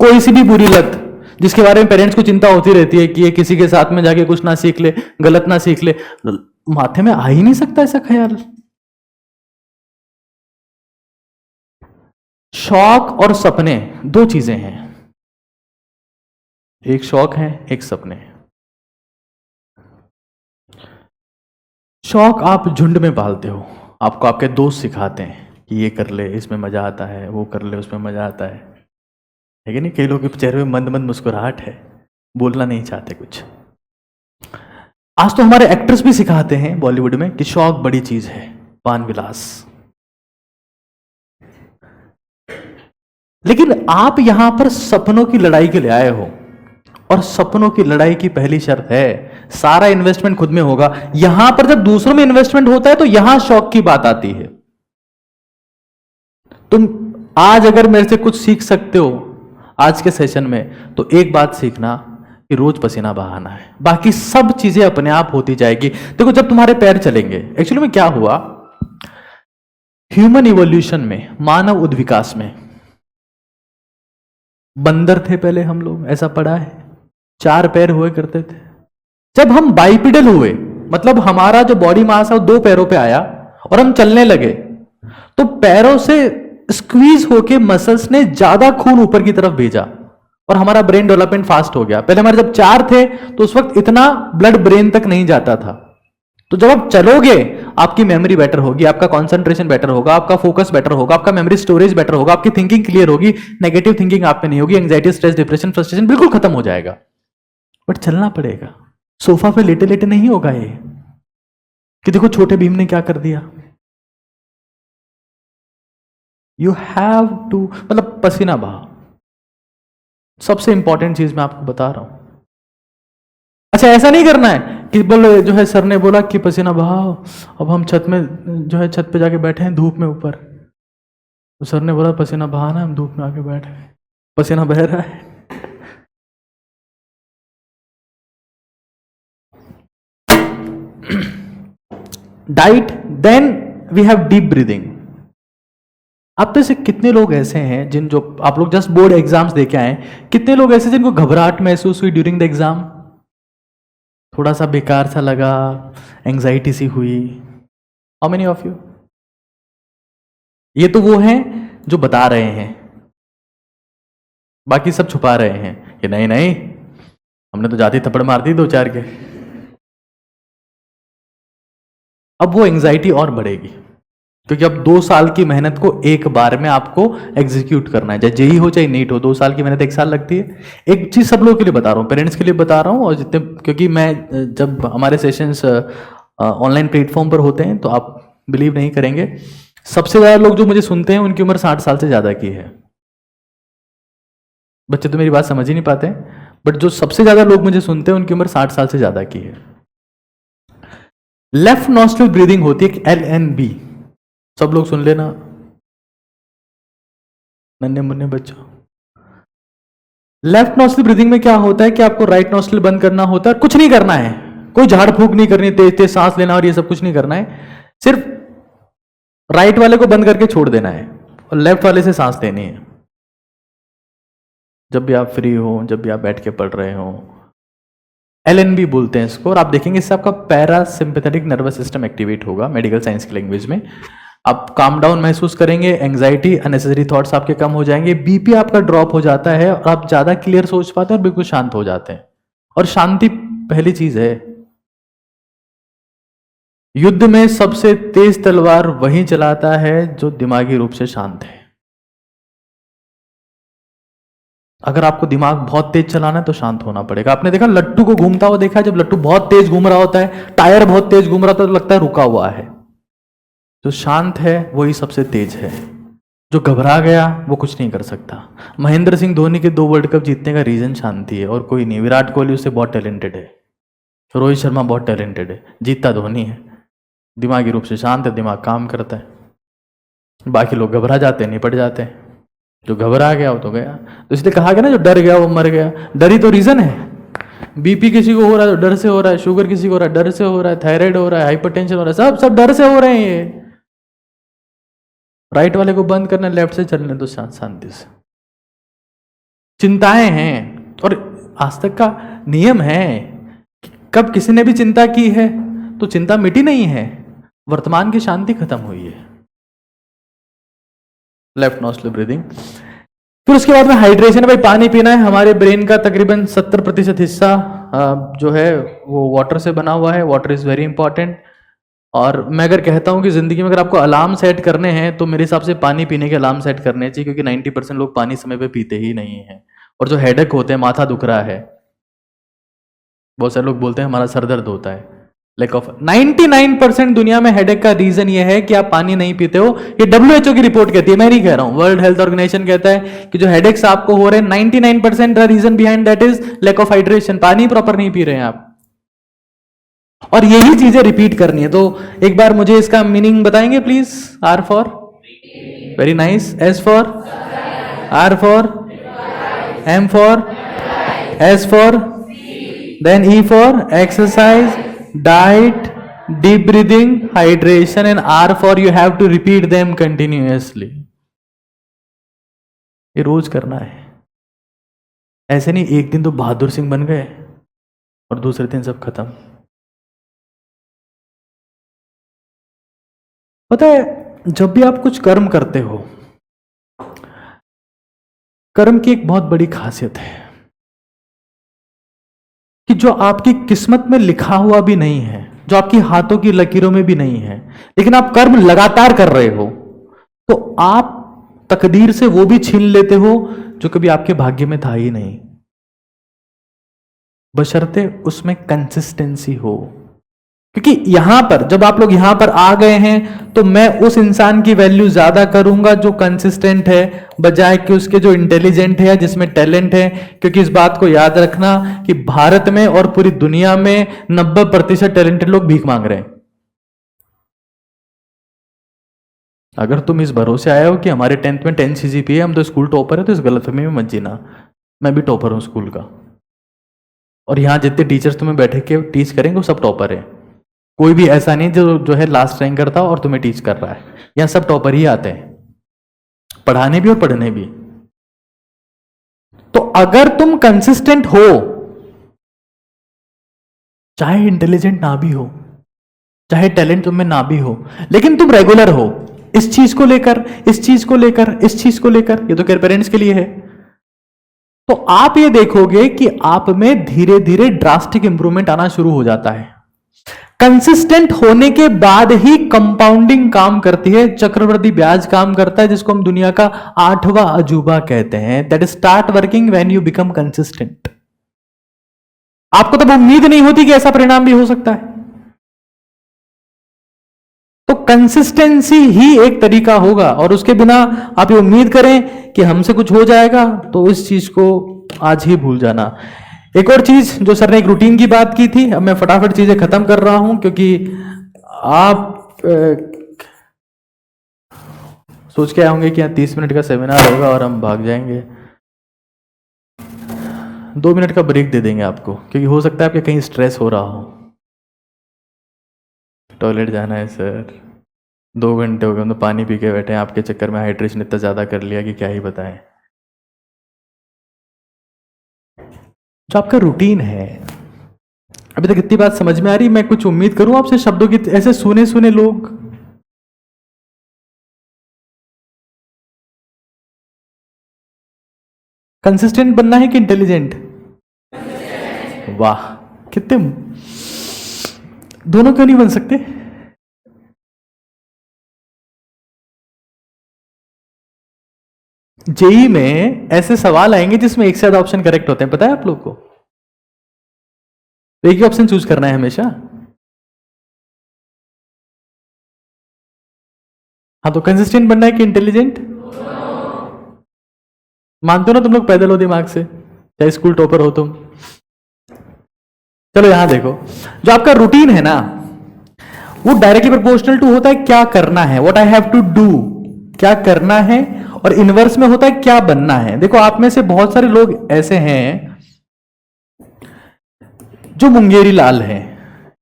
कोई सी भी बुरी लत जिसके बारे में पेरेंट्स को चिंता होती रहती है कि ये किसी के साथ में जाके कुछ ना सीख ले, गलत ना सीख ले, माथे में आ ही नहीं सकता ऐसा ख्याल। शौक और सपने दो चीजें हैं, एक शौक है एक सपने। शौक आप झुंड में पालते हो, आपको आपके दोस्त सिखाते हैं कि ये कर ले इसमें मजा आता है, वो कर ले उसमें मजा आता है कि नहीं? कई लोगों के चेहरे में मंद मंद मुस्कुराहट है, बोलना नहीं चाहते कुछ। आज तो हमारे एक्टर्स भी सिखाते हैं बॉलीवुड में कि शौक बड़ी चीज है, पान विलास। लेकिन आप यहां पर सपनों की लड़ाई के लिए आए हो, और सपनों की लड़ाई की पहली शर्त है सारा इन्वेस्टमेंट खुद में होगा। यहां पर जब दूसरों में इन्वेस्टमेंट होता है तो यहां शौक की बात आती है। तुम आज अगर मेरे से कुछ सीख सकते हो आज के सेशन में, तो एक बात सीखना कि रोज पसीना बहाना है, बाकी सब चीजें अपने आप होती जाएगी। देखो जब तुम्हारे पैर चलेंगे, एक्चुअली में क्या हुआ, ह्यूमन इवोल्यूशन में, मानव उद्विकास में, बंदर थे पहले हम लोग, ऐसा पढ़ा है, 4 पैर हुए करते थे। जब हम बाइपिडल हुए, मतलब हमारा जो बॉडी मास है वो 2 पैरों पे आया और हम चलने लगे, तो पैरों से स्क्वीज होके मसल्स ने ज्यादा खून ऊपर की तरफ भेजा और हमारा ब्रेन डेवलपमेंट फास्ट हो गया। पहले हमारे जब 4 थे तो उस वक्त इतना ब्लड ब्रेन तक नहीं जाता था। तो जब आप चलोगे आपकी मेमोरी बेटर होगी, आपका कंसंट्रेशन बेटर होगा, आपका फोकस बेटर होगा, आपका मेमोरी स्टोरेज बेटर होगा, आपकी थिंकिंग क्लियर होगी, नेगेटिव थिंकिंग आप में नहीं होगी, एंजाइटी, स्ट्रेस, डिप्रेशन, फ्रस्ट्रेशन बिल्कुल खत्म हो जाएगा। बट चलना पड़ेगा, सोफा पे लेटे लेटे नहीं होगा ये कि देखो छोटे भीम ने क्या कर दिया। यू हैव टू, मतलब पसीना बहाओ, सबसे इंपॉर्टेंट चीज मैं आपको बता रहा हूं। अच्छा ऐसा नहीं करना है कि बोले जो है सर ने बोला कि पसीना बहाओ, अब हम छत में जो है छत पे जाके बैठे हैं धूप में ऊपर, तो सर ने बोला पसीना बहाना, हम धूप में आके बैठे हैं, पसीना बह रहा है। Diet, then we have deep breathing. आप में से कितने लोग ऐसे हैं जिन, जो आप लोग जस्ट बोर्ड एग्जाम्स देके आए, कितने लोग ऐसे जिनको घबराहट महसूस हुई ड्यूरिंग द एग्जाम, थोड़ा सा बेकार सा लगा, एंजाइटी सी हुई? How many of you? ये तो वो हैं जो बता रहे हैं, बाकी सब छुपा रहे हैं कि नहीं नहीं हमने तो जाती थप्पड़ मार दी 2-4 के। अब वो एंजाइटी और बढ़ेगी, क्योंकि अब 2 साल की मेहनत को एक बार में आपको एग्जीक्यूट करना है, चाहे जेई हो चाहे नीट हो, 2 साल की मेहनत 1 साल लगती है। एक चीज सब लोगों के लिए बता रहा हूँ, पेरेंट्स के लिए बता रहा हूँ, और जितने, क्योंकि मैं जब हमारे सेशंस ऑनलाइन प्लेटफॉर्म पर होते हैं तो आप बिलीव नहीं करेंगे, सबसे ज्यादा लोग जो मुझे सुनते हैं उनकी उम्र 60 साल से ज्यादा की है। बच्चे तो मेरी बात समझ ही नहीं पाते, बट जो सबसे ज्यादा लोग मुझे सुनते हैं उनकी उम्र 60 साल से ज्यादा की है। लेफ्ट नॉस्ट्रल ब्रीदिंग होती है LNB, सब लोग सुन लेना, नन्हे मुन्ने बच्चों। लेफ्ट नॉस्ट्रल ब्रीदिंग में क्या होता है कि आपको राइट नॉस्ट्रल बंद करना होता है, कुछ नहीं करना है, कोई झाड़ फूक नहीं करनी, तेज तेज सांस लेना और ये सब कुछ नहीं करना है, सिर्फ राइट वाले को बंद करके छोड़ देना है और लेफ्ट वाले से सांस लेनी है। जब भी आप फ्री हो, जब भी आप बैठ के पढ़ रहे हो, LNB बोलते हैं इसको, और आप देखेंगे इससे आपका पैरासिम्पैथेटिक नर्वस सिस्टम एक्टिवेट होगा मेडिकल साइंस की लैंग्वेज में। आप काम डाउन महसूस करेंगे, एंजाइटी, अननेसेसरी थॉट्स आपके कम हो जाएंगे, बीपी आपका ड्रॉप हो जाता है और आप ज्यादा क्लियर सोच पाते हैं और बिल्कुल शांत हो जाते हैं। और शांति पहली चीज है। युद्ध में सबसे तेज तलवार वही चलाता है जो दिमागी रूप से शांत है। अगर आपको दिमाग बहुत तेज चलाना है तो शांत होना पड़ेगा। आपने देखा लट्टू को घूमता हुआ देखा है? जब लट्टू बहुत तेज घूम रहा होता है, टायर बहुत तेज घूम रहा होता है, तो लगता है रुका हुआ है। जो शांत है वही सबसे तेज है। जो घबरा गया वो कुछ नहीं कर सकता। महेंद्र सिंह धोनी के 2 वर्ल्ड कप जीतने का रीजन शांति है और कोई नहीं। विराट कोहली उससे बहुत टैलेंटेड है, रोहित शर्मा बहुत टैलेंटेड है, जीतता धोनी है। दिमागी रूप से शांत है, दिमाग काम करता है। बाकी लोग घबरा जाते हैं, निपट जाते हैं। जो घबरा गया वो तो गया। तो इसलिए कहा गया ना, जो डर गया वो मर गया। डर ही तो रीजन है। बीपी किसी को हो रहा है तो डर से हो रहा है, शुगर किसी को हो रहा है डर से हो रहा है, थायराइड हो रहा है, हाइपरटेंशन हो रहा है, सब सब डर से हो रहे हैं ये। राइट वाले को बंद करना, लेफ्ट से चलने तो शांति से। चिंताएं हैं और आज तक का नियम है कि कब किसी ने भी चिंता की है तो चिंता मिटी नहीं है, वर्तमान की शांति खत्म हुई है। Left nostril breathing. फिर उसके बाद में हाइड्रेशन। भाई पानी पीना है। हमारे ब्रेन का तकरीबन 70% हिस्सा जो है वो वाटर से बना हुआ है। Water is very important. और मैं अगर कहता हूं कि जिंदगी में अगर आपको अलार्म सेट करने हैं तो मेरे हिसाब से पानी पीने के अलार्म सेट करने चाहिए, क्योंकि 90% लोग पानी समय पे पीते ही नहीं है। और जो हेडेक होते हैं, माथा दुख रहा है, बहुत सारे लोग बोलते हैं हमारा सर दर्द होता है, लैक ऑफ 99% दुनिया में हेडेक का रीजन ये है कि आप पानी नहीं पीते हो। ये WHO की रिपोर्ट कहती है, मैं नहीं कह रहा हूं। वर्ल्ड हेल्थ ऑर्गेनाइजेशन कहता है कि जो हेडेक्स आपको हो रहे हैं 99% the reason behind that is lack of hydration. पानी प्रॉपर नहीं पी रहे हैं आप। और यही चीजें रिपीट करनी है। तो एक बार मुझे इसका मीनिंग बताएंगे please. R for very nice, S for R for M for S for then E for exercise, diet, deep breathing, hydration, and R for you have to repeat them continuously. ये रोज करना है। ऐसे नहीं एक दिन तो बहादुर सिंह बन गए और दूसरे दिन सब खत्म। पता है, जब भी आप कुछ कर्म करते हो, कर्म की एक बहुत बड़ी खासियत है कि जो आपकी किस्मत में लिखा हुआ भी नहीं है, जो आपकी हाथों की लकीरों में भी नहीं है, लेकिन आप कर्म लगातार कर रहे हो, तो आप तकदीर से वो भी छीन लेते हो जो कभी आपके भाग्य में था ही नहीं, बशर्ते उसमें कंसिस्टेंसी हो। क्योंकि यहां पर जब आप लोग यहां पर आ गए हैं तो मैं उस इंसान की वैल्यू ज्यादा करूंगा जो कंसिस्टेंट है, बजाय कि उसके जो इंटेलिजेंट है, जिसमें टैलेंट है। क्योंकि इस बात को याद रखना कि भारत में और पूरी दुनिया में 90% टैलेंटेड लोग भीख मांग रहे हैं। अगर तुम इस भरोसे आए हो कि हमारे 10th में 10 CGPA, हम तो स्कूल टॉपर है, तो इस गलतफहमी में मत जीना। मैं भी टॉपर हूं स्कूल का, और यहां जितने टीचर्स तुम्हें बैठे के टीच करेंगे वो सब टॉपर है। कोई भी ऐसा नहीं जो है लास्ट रैंक करता और तुम्हें टीच कर रहा है। यहां सब टॉपर ही आते हैं, पढ़ाने भी और पढ़ने भी। तो अगर तुम कंसिस्टेंट हो, चाहे इंटेलिजेंट ना भी हो, चाहे टैलेंट तुम्हें ना भी हो, लेकिन तुम रेगुलर हो इस चीज को लेकर, इस चीज को लेकर, इस चीज को लेकर, ये तो केयर पेरेंट्स के लिए है, तो आप ये देखोगे कि आप में धीरे धीरे ड्रास्टिक इंप्रूवमेंट आना शुरू हो जाता है। कंसिस्टेंट होने के बाद ही कंपाउंडिंग काम करती है, चक्रवृद्धि ब्याज काम करता है, जिसको हम दुनिया का 8वां अजूबा कहते हैं। That start working when you become consistent. आपको तब उम्मीद नहीं होती कि ऐसा परिणाम भी हो सकता है। तो कंसिस्टेंसी ही एक तरीका होगा, और उसके बिना आप ये उम्मीद करें कि हमसे कुछ हो जाएगा तो इस चीज को आज ही भूल जाना। एक और चीज जो सर ने एक रूटीन की बात की थी, अब मैं फटाफट चीजें खत्म कर रहा हूं, क्योंकि आप सोच के आए होंगे कि यहाँ 30 मिनट का सेमिनार होगा और हम भाग जाएंगे। 2 मिनट का ब्रेक दे देंगे आपको, क्योंकि हो सकता है आपके कहीं स्ट्रेस हो रहा हो। टॉयलेट जाना है सर, 2 घंटे हो गए, हम तो पानी पी के बैठे हैं, आपके चक्कर में हाइड्रेशन इतना ज्यादा कर लिया कि क्या ही बताएं। जो आपका रूटीन है, अभी तक इतनी बात समझ में आ रही? मैं कुछ उम्मीद करूं आपसे शब्दों की, ऐसे सुने सुने लोग। कंसिस्टेंट बनना है कि इंटेलिजेंट? वाह, कितने दोनों क्यों नहीं बन सकते? जेई में ऐसे सवाल आएंगे जिसमें एक से ज्यादा ऑप्शन करेक्ट होते हैं, पता है आप लोग को? तो एक ही ऑप्शन चूज करना है हमेशा। हाँ, तो कंसिस्टेंट बनना है कि इंटेलिजेंट? मानते हो ना तुम लोग पैदल हो दिमाग से, चाहे स्कूल टॉपर हो तुम। चलो यहां देखो, जो आपका रूटीन है ना, वो डायरेक्टली प्रोपोर्शनल टू होता है क्या करना है, what I have to do, क्या करना है, और इनवर्स में होता है क्या बनना है। देखो आप में से बहुत सारे लोग ऐसे हैं जो मुंगेरी लाल हैं।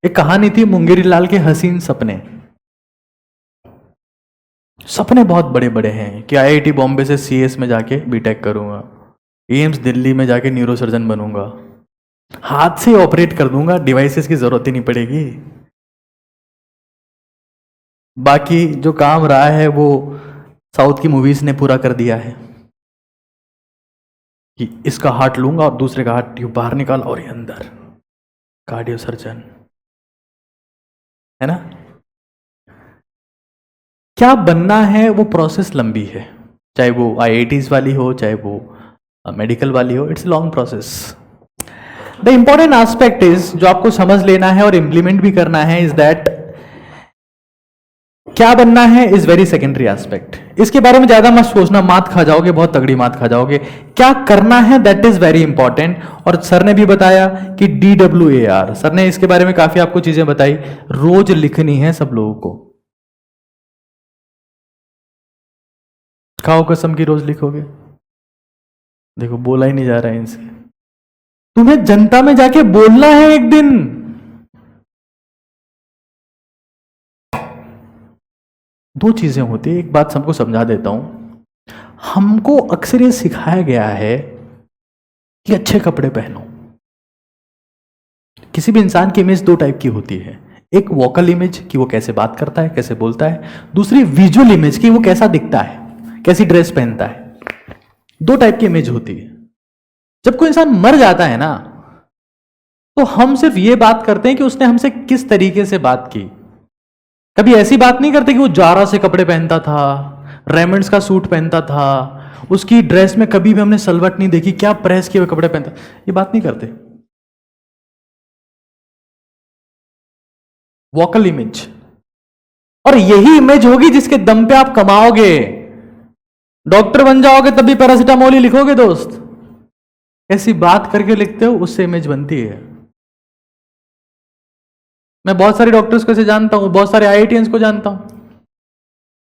एक कहानी थी मुंगेरी लाल के हसीन सपने। सपने बहुत बड़े बड़े हैं कि आईआईटी बॉम्बे से सीएस में जाके बीटेक करूंगा, एम्स दिल्ली में जाके न्यूरोसर्जन बनूंगा, हाथ से ऑपरेट कर दूंगा, डिवाइसेस की जरूरत ही नहीं पड़ेगी। बाकी जो काम रहा है वो साउथ की मूवीज ने पूरा कर दिया है कि इसका हार्ट लूंगा और दूसरे का हार्ट यूं बाहर निकाल और ये अंदर, कार्डियो सर्जन, है ना? क्या बनना है वो प्रोसेस लंबी है, चाहे वो आईआईटीज वाली हो, चाहे वो मेडिकल वाली हो, it's long process. The important aspect is, जो आपको समझ लेना है और इंप्लीमेंट भी करना है, इज दैट क्या बनना है इज वेरी सेकेंडरी एस्पेक्ट। इसके बारे में ज्यादा मत सोचना, मात खा जाओगे, बहुत तगड़ी मात खा जाओगे। क्या करना है दैट इज वेरी इंपॉर्टेंट। और सर ने भी बताया कि DWAR, सर ने इसके बारे में काफी आपको चीजें बताई, रोज लिखनी है सब लोगों को। खाओ कसम की रोज लिखोगे? देखो बोला ही नहीं जा रहा है इनसे। तुम्हें जनता में जाके बोलना है एक दिन। दो चीजें होती है, एक बात सबको समझा देता हूं। हमको अक्सर ये सिखाया गया है कि अच्छे कपड़े पहनो। किसी भी इंसान की इमेज दो टाइप की होती है, एक वोकल इमेज कि वो कैसे बात करता है, कैसे बोलता है, दूसरी विजुअल इमेज कि वो कैसा दिखता है, कैसी ड्रेस पहनता है। दो टाइप की इमेज होती है। जब कोई इंसान मर जाता है ना, तो हम सिर्फ ये बात करते हैं कि उसने हमसे किस तरीके से बात की। कभी ऐसी बात नहीं करते कि वो जारा से कपड़े पहनता था, रेमंड्स का सूट पहनता था, उसकी ड्रेस में कभी भी हमने सलवट नहीं देखी, क्या प्रेस किए हुए कपड़े पहनता, ये बात नहीं करते। वोकल इमेज, और यही इमेज होगी जिसके दम पे आप कमाओगे। डॉक्टर बन जाओगे तब भी पैरासिटामोल ही लिखोगे दोस्त। ऐसी बात करके लिखते हो, उससे इमेज बनती है। मैं बहुत सारे डॉक्टर्स को ऐसे जानता हूं, बहुत सारे आईआईटीएंस को जानता हूं।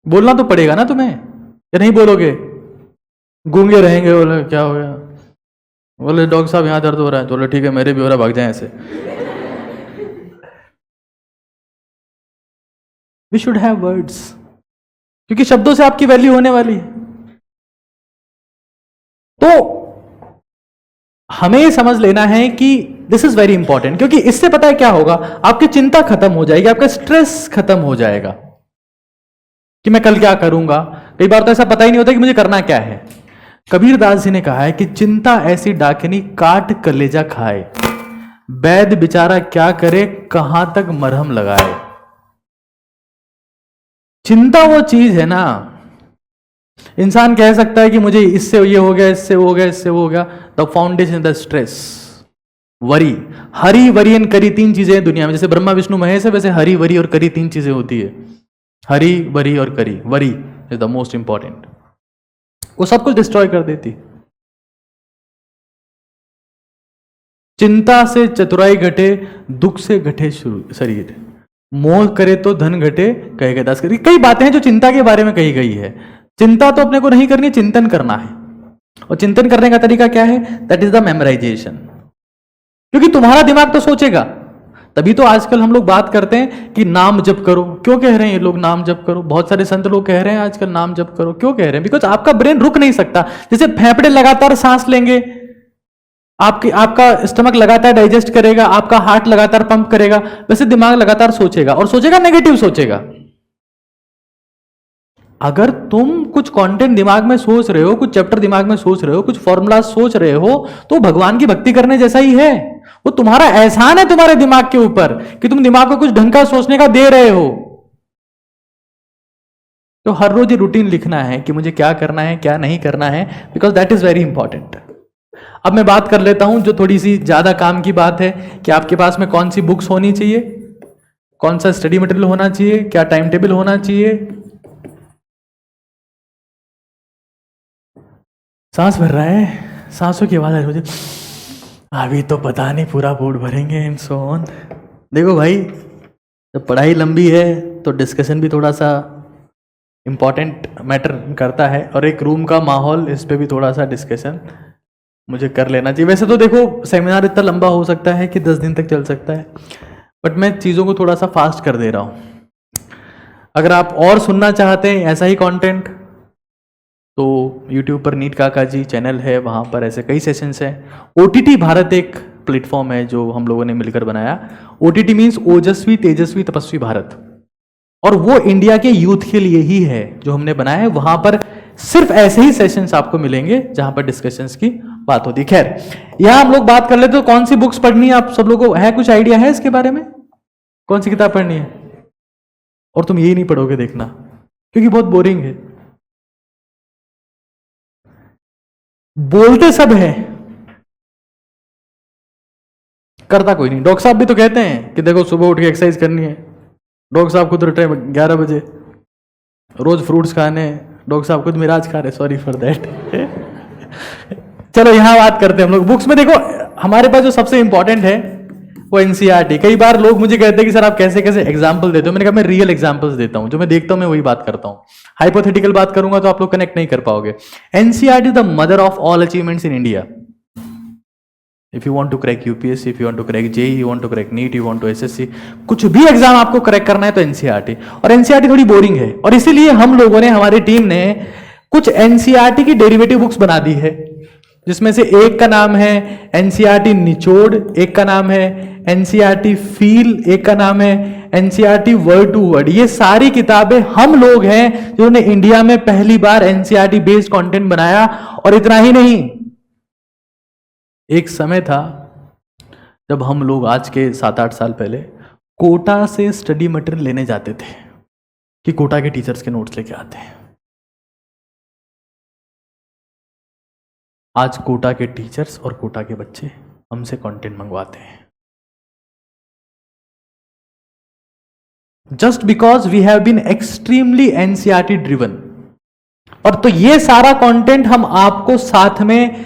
बोलना तो पड़ेगा ना तुम्हें, या नहीं बोलोगे? गूंगे रहेंगे, बोले क्या हो गया, बोले डॉक्टर साहब यहां दर्द हो रहा है, बोले ठीक है मेरे भी हो रहा है, भाग जाए ऐसे। वी शुड हैव वर्ड्स, क्योंकि शब्दों से आपकी वैल्यू होने वाली है। तो हमें समझ लेना है कि दिस इज वेरी इंपॉर्टेंट, क्योंकि इससे पता है क्या होगा, आपकी चिंता खत्म हो जाएगी, आपका स्ट्रेस खत्म हो जाएगा कि मैं कल क्या करूंगा। कई बार तो ऐसा पता ही नहीं होता कि मुझे करना क्या है। कबीरदास जी ने कहा है कि चिंता ऐसी डाकिनी काट कलेजा खाए, वैद्य बेचारा क्या करे कहां तक मरहम लगाए। चिंता वो चीज है ना, इंसान कह सकता है कि मुझे इससे ये हो गया, इससे वो हो गया, इससे वो हो गया। The foundation the stress, worry, Hari worry and करी, तीन चीजें हैं दुनिया में। जैसे ब्रह्मा विष्णु महेश है, वैसे हरि वरी और करी तीन चीजें होती है। हरि वरी और करी, worry is the most important, वो सब कुछ डिस्ट्रॉय कर देती। चिंता से चतुराई घटे, दुख से घटे शरीर, मोह करे तो धन घटे, कहे गए दास। कई बातें हैं जो चिंता के बारे में कही गई है। चिंता तो अपने को नहीं करनी, चिंतन करना है। और चिंतन करने का तरीका क्या है? That is the memorisation. क्योंकि तुम्हारा दिमाग तो सोचेगा, तभी तो आजकल हम लोग बात करते हैं कि नाम जप करो। क्यों कह रहे हैं ये लोग नाम जप करो? बहुत सारे संत लोग कह रहे हैं आजकल नाम जप करो। क्यों कह रहे हैं? बिकॉज आपका ब्रेन रुक नहीं सकता। जैसे फेफड़े लगातार सांस लेंगे, आपका स्टमक लगातार डाइजेस्ट करेगा, आपका हार्ट लगातार पंप करेगा, वैसे दिमाग लगातार सोचेगा, और सोचेगा नेगेटिव सोचेगा। अगर तुम कुछ कंटेंट दिमाग में सोच रहे हो, कुछ चैप्टर दिमाग में सोच रहे हो, कुछ फॉर्मूला सोच रहे हो, तो भगवान की भक्ति करने जैसा ही है। वो तुम्हारा एहसान है तुम्हारे दिमाग के ऊपर कि तुम दिमाग को कुछ ढंग का सोचने का दे रहे हो। तो हर रोज ये रूटीन लिखना है कि मुझे क्या करना है क्या नहीं करना है, because that is very important. अब मैं बात कर लेता हूं जो थोड़ी सी ज्यादा काम की बात है कि आपके पास में कौन सी बुक्स होनी चाहिए, कौन सा स्टडी मटेरियल होना चाहिए, क्या टाइम टेबल होना चाहिए। सांस भर रहा है, सांसों की आवाज आ रही है मुझे, अभी तो पता नहीं पूरा बोर्ड भरेंगे एंड सो ऑन। देखो भाई, जब पढ़ाई लंबी है तो डिस्कशन भी थोड़ा सा इंपॉर्टेंट मैटर करता है, और एक रूम का माहौल, इस पे भी थोड़ा सा डिस्कशन मुझे कर लेना चाहिए। वैसे तो देखो सेमिनार इतना लंबा हो सकता है कि 10 दिन तक चल सकता है, बट मैं चीज़ों को थोड़ा सा फास्ट कर दे रहा हूँ। अगर आप और सुनना चाहते हैं ऐसा ही कंटेंट, तो YouTube पर नीट काका जी चैनल है, वहाँ पर ऐसे कई सेशंस हैं। OTT भारत एक प्लेटफॉर्म है जो हम लोगों ने मिलकर बनाया। OTT मीन्स ओजस्वी तेजस्वी तपस्वी भारत, और वो इंडिया के यूथ के लिए ही है जो हमने बनाया है। वहाँ पर सिर्फ ऐसे ही सेशंस आपको मिलेंगे जहाँ पर डिस्कशंस की बात होती है। खैर, यहाँ हम लोग बात कर लेते तो कौन सी बुक्स पढ़नी है, आप सब लोगों को है कुछ आइडिया है इसके बारे में? कौन सी किताब पढ़नी है? और तुम यही नहीं पढ़ोगे देखना, क्योंकि बहुत बोरिंग है। बोलते सब है, करता कोई नहीं। डॉक्टर साहब भी तो कहते हैं कि देखो सुबह उठ के एक्सरसाइज करनी है। डॉक्टर साहब खुद उठ रहे 11 बजे, रोज फ्रूट्स खाने। डॉक्टर साहब खुद मिराज खा रहे, सॉरी फॉर दैट। चलो यहां बात करते हैं हम लोग बुक्स में। देखो हमारे पास जो सबसे इंपॉर्टेंट है वो एनसीईआरटी। कई बार लोग मुझे कहते हैं कि सर आप कैसे कैसे एग्जाम्पल देते हो। मैंने कहा मैं रियल एग्जाम्पल्स देता हूं, जो मैं देखता हूं मैं वही बात करता हूं। हाइपोथेटिकल बात करूंगा तो आप लोग कनेक्ट नहीं कर पाओगे। NCERT the mother of all achievements in India. If you want to crack UPSC, if you want to crack JEE, you want to crack NEET, you want to SSC, कुछ भी एग्जाम आपको crack करना है तो NCERT. और NCERT थोड़ी boring है, और इसीलिए हम लोगों ने, हमारी टीम ने कुछ एनसीईआरटी की डेरिवेटिव बुक्स बना दी है, जिसमें से एक का नाम है एनसीईआरटी निचोड़, एक का नाम है एनसीईआरटी फील, एक का नाम है एनसीईआरटी वर्ड टू वर्ड। ये सारी किताबें हम लोग हैं जिन्होंने इंडिया में पहली बार एनसीईआरटी बेस्ड कंटेंट बनाया। और इतना ही नहीं, एक समय था जब हम लोग आज के 7-8 साल पहले कोटा से स्टडी मटेरियल लेने जाते थे कि कोटा के टीचर्स के नोट्स लेके आते हैं। आज कोटा के टीचर्स और कोटा के बच्चे हमसे कंटेंट मंगवाते हैं, just because we have been extremely NCERT driven. और तो ये सारा कंटेंट हम आपको साथ में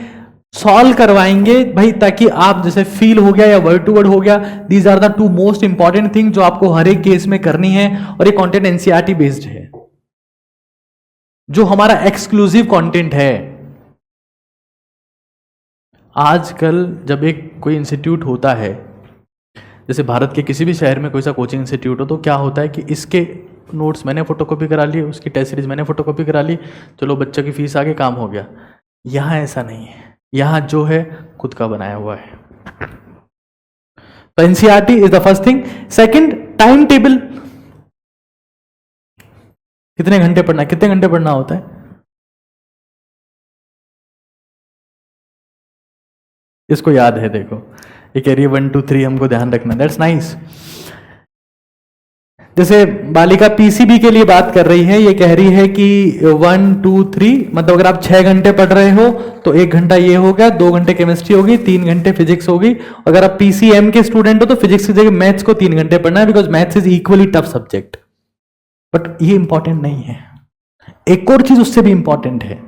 सॉल्व करवाएंगे भाई, ताकि आप, जैसे फील हो गया या वर्ड टू वर्ड हो गया, these are the 2 most important thing जो आपको हर एक केस में करनी है। और ये कंटेंट एनसीईआरटी बेस्ड है, जो हमारा एक्सक्लूसिव कंटेंट है। आजकल जब एक कोई इंस्टीट्यूट होता है, जैसे भारत के किसी भी शहर में कोई सा कोचिंग इंस्टीट्यूट हो, तो क्या होता है कि इसके नोट्स मैंने फोटोकॉपी करा लिए, उसकी टेस्ट सीरीज मैंने फोटोकॉपी करा ली, चलो बच्चों की फीस आगे काम हो गया। यहां ऐसा नहीं है, यहां जो है खुद का बनाया हुआ है। तो NCERT is the first thing. Second, time table. कितने घंटे पढ़ना है, कितने घंटे पढ़ना होता है? इसको याद है, देखो ये कह रही है 1 2 3 हमको ध्यान रखना, दैट्स नाइस। जैसे बालिका पीसीबी के लिए बात कर रही है, ये कह रही है कि 1 2 3, मतलब अगर आप 6 घंटे पढ़ रहे हो तो 1 घंटा ये हो गया, 2 घंटे केमिस्ट्री होगी, 3 घंटे फिजिक्स होगी। अगर आप पीसीएम के स्टूडेंट हो तो फिजिक्स की जगह मैथ्स को 3 घंटे पढ़ना है, because maths is equally tough subject. But ये इंपॉर्टेंट नहीं है, एक और चीज उससे भी इंपॉर्टेंट है।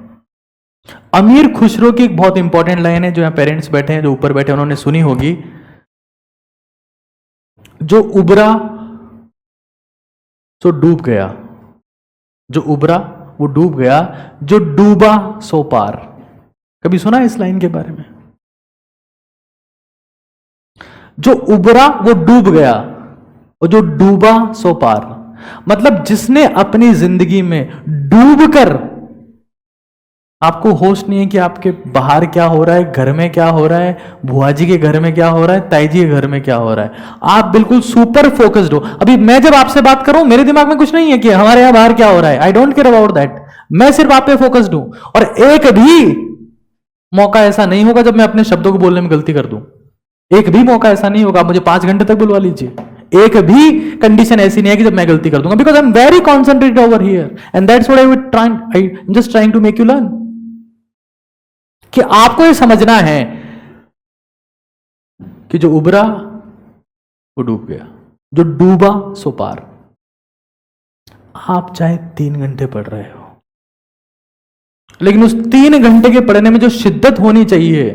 अमीर खुसरो की एक बहुत इंपॉर्टेंट लाइन है, जो यहाँ पेरेंट्स बैठे हैं, जो ऊपर बैठे हैं, उन्होंने सुनी होगी, जो उबरा सो डूब गया, जो उबरा वो डूब गया, जो डूबा सो पार। कभी सुना इस लाइन के बारे में? जो उबरा वो डूब गया, और जो डूबा सो पार। मतलब जिसने अपनी जिंदगी में डूबकर, आपको होश नहीं है कि आपके बाहर क्या हो रहा है, घर में क्या हो रहा है, बुआ जी के घर में क्या हो रहा है, ताई जी के घर में क्या हो रहा है, आप बिल्कुल सुपर फोकस्ड हो। अभी मैं जब आपसे बात कर रहा हूं, मेरे दिमाग में कुछ नहीं है कि हमारे यहां बाहर क्या हो रहा है, I don't care about that. मैं सिर्फ आप पे फोकस्ड हूं। और एक भी मौका ऐसा नहीं होगा जब मैं अपने शब्दों को बोलने में गलती कर दूं। एक भी मौका ऐसा नहीं होगा। आप मुझे 5 घंटे तक बुलवा लीजिए, एक भी कंडीशन ऐसी नहीं है कि जब मैं गलती कर दूंगा, because I am very concentrated over here and that's what I am just trying to make you learn कि आपको ये समझना है कि जो उबरा वो डूब गया, जो डूबा सो पार। आप चाहे 3 घंटे पढ़ रहे हो, लेकिन उस 3 घंटे के पढ़ने में जो शिद्दत होनी चाहिए,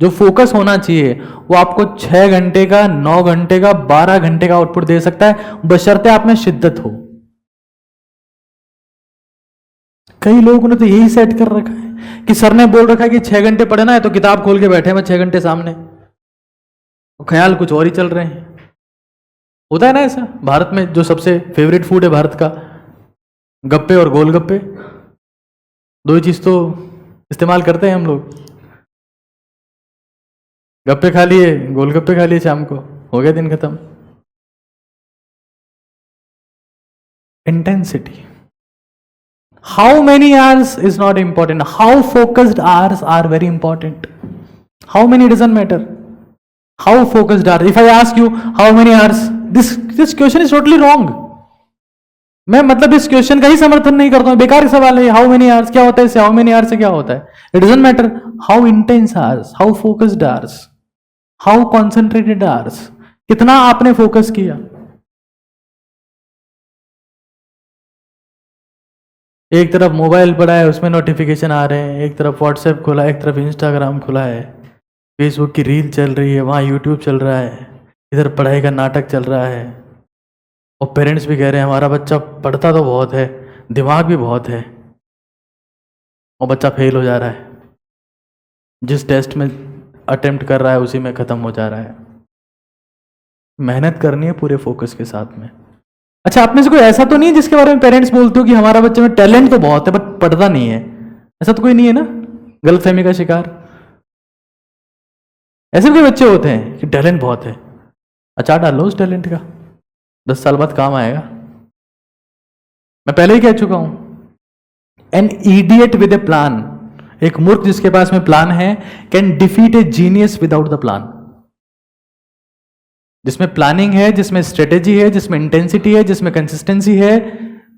जो फोकस होना चाहिए, वो आपको 6 घंटे का, 9 घंटे का, 12 घंटे का आउटपुट दे सकता है, बशर्ते आप में शिद्दत हो। कई लोगों ने तो यही सेट कर रखा है कि सर ने बोल रखा है कि 6 घंटे पढ़ना है, तो किताब खोल के बैठे हैं 6 घंटे सामने, तो ख्याल कुछ और ही चल रहे हैं। होता है ना ऐसा। भारत में जो सबसे फेवरेट फूड है भारत का, गप्पे और गोलगप्पे, दो ही चीज तो इस्तेमाल करते हैं हम लोग। गप्पे खा लिए, गोलगप्पे खा लिए, शाम को हो गया दिन खत्म। Intensity, how many hours is not important, how focused hours are very important. How many doesn't matter, how focused are. If I ask you how many hours, this question is totally wrong. मैं मतलब इस question का ही समर्थन नहीं करता हूं, बेकार सवाल है। हाउ मेनी आवर्स क्या होता है इससे, हाउ मेनी आवर्स से क्या होता है? It doesn't matter how intense hours, how focused hours, how concentrated hours, कितना आपने फोकस किया। एक तरफ मोबाइल पड़ा है, उसमें नोटिफिकेशन आ रहे हैं, एक तरफ व्हाट्सएप खुला है, एक तरफ इंस्टाग्राम खुला है, फेसबुक की रील चल रही है, वहां यूट्यूब चल रहा है, इधर पढ़ाई का नाटक चल रहा है, और पेरेंट्स भी कह रहे हैं हमारा बच्चा पढ़ता तो बहुत है, दिमाग भी बहुत है, और बच्चा फेल हो जा रहा है, जिस टेस्ट में अटेम्प्ट कर रहा है उसी में ख़त्म हो जा रहा है। मेहनत करनी है पूरे फोकस के साथ में। अच्छा, आप में से कोई ऐसा तो नहीं है जिसके बारे में पेरेंट्स बोलते हो कि हमारा बच्चे में टैलेंट तो बहुत है बट पढ़ता नहीं है? ऐसा तो कोई नहीं है ना, गलतफहमी का शिकार। ऐसे भी बच्चे होते हैं कि टैलेंट बहुत है, अचार डाल लो उस टैलेंट का, 10 साल बाद काम आएगा। मैं पहले ही कह चुका हूं, an idiot with A plan, एक मूर्ख जिसके पास में प्लान है, can defeat A genius without the plan. जिसमें प्लानिंग है, जिसमें स्ट्रेटेजी है, जिसमें इंटेंसिटी है, जिसमें कंसिस्टेंसी है,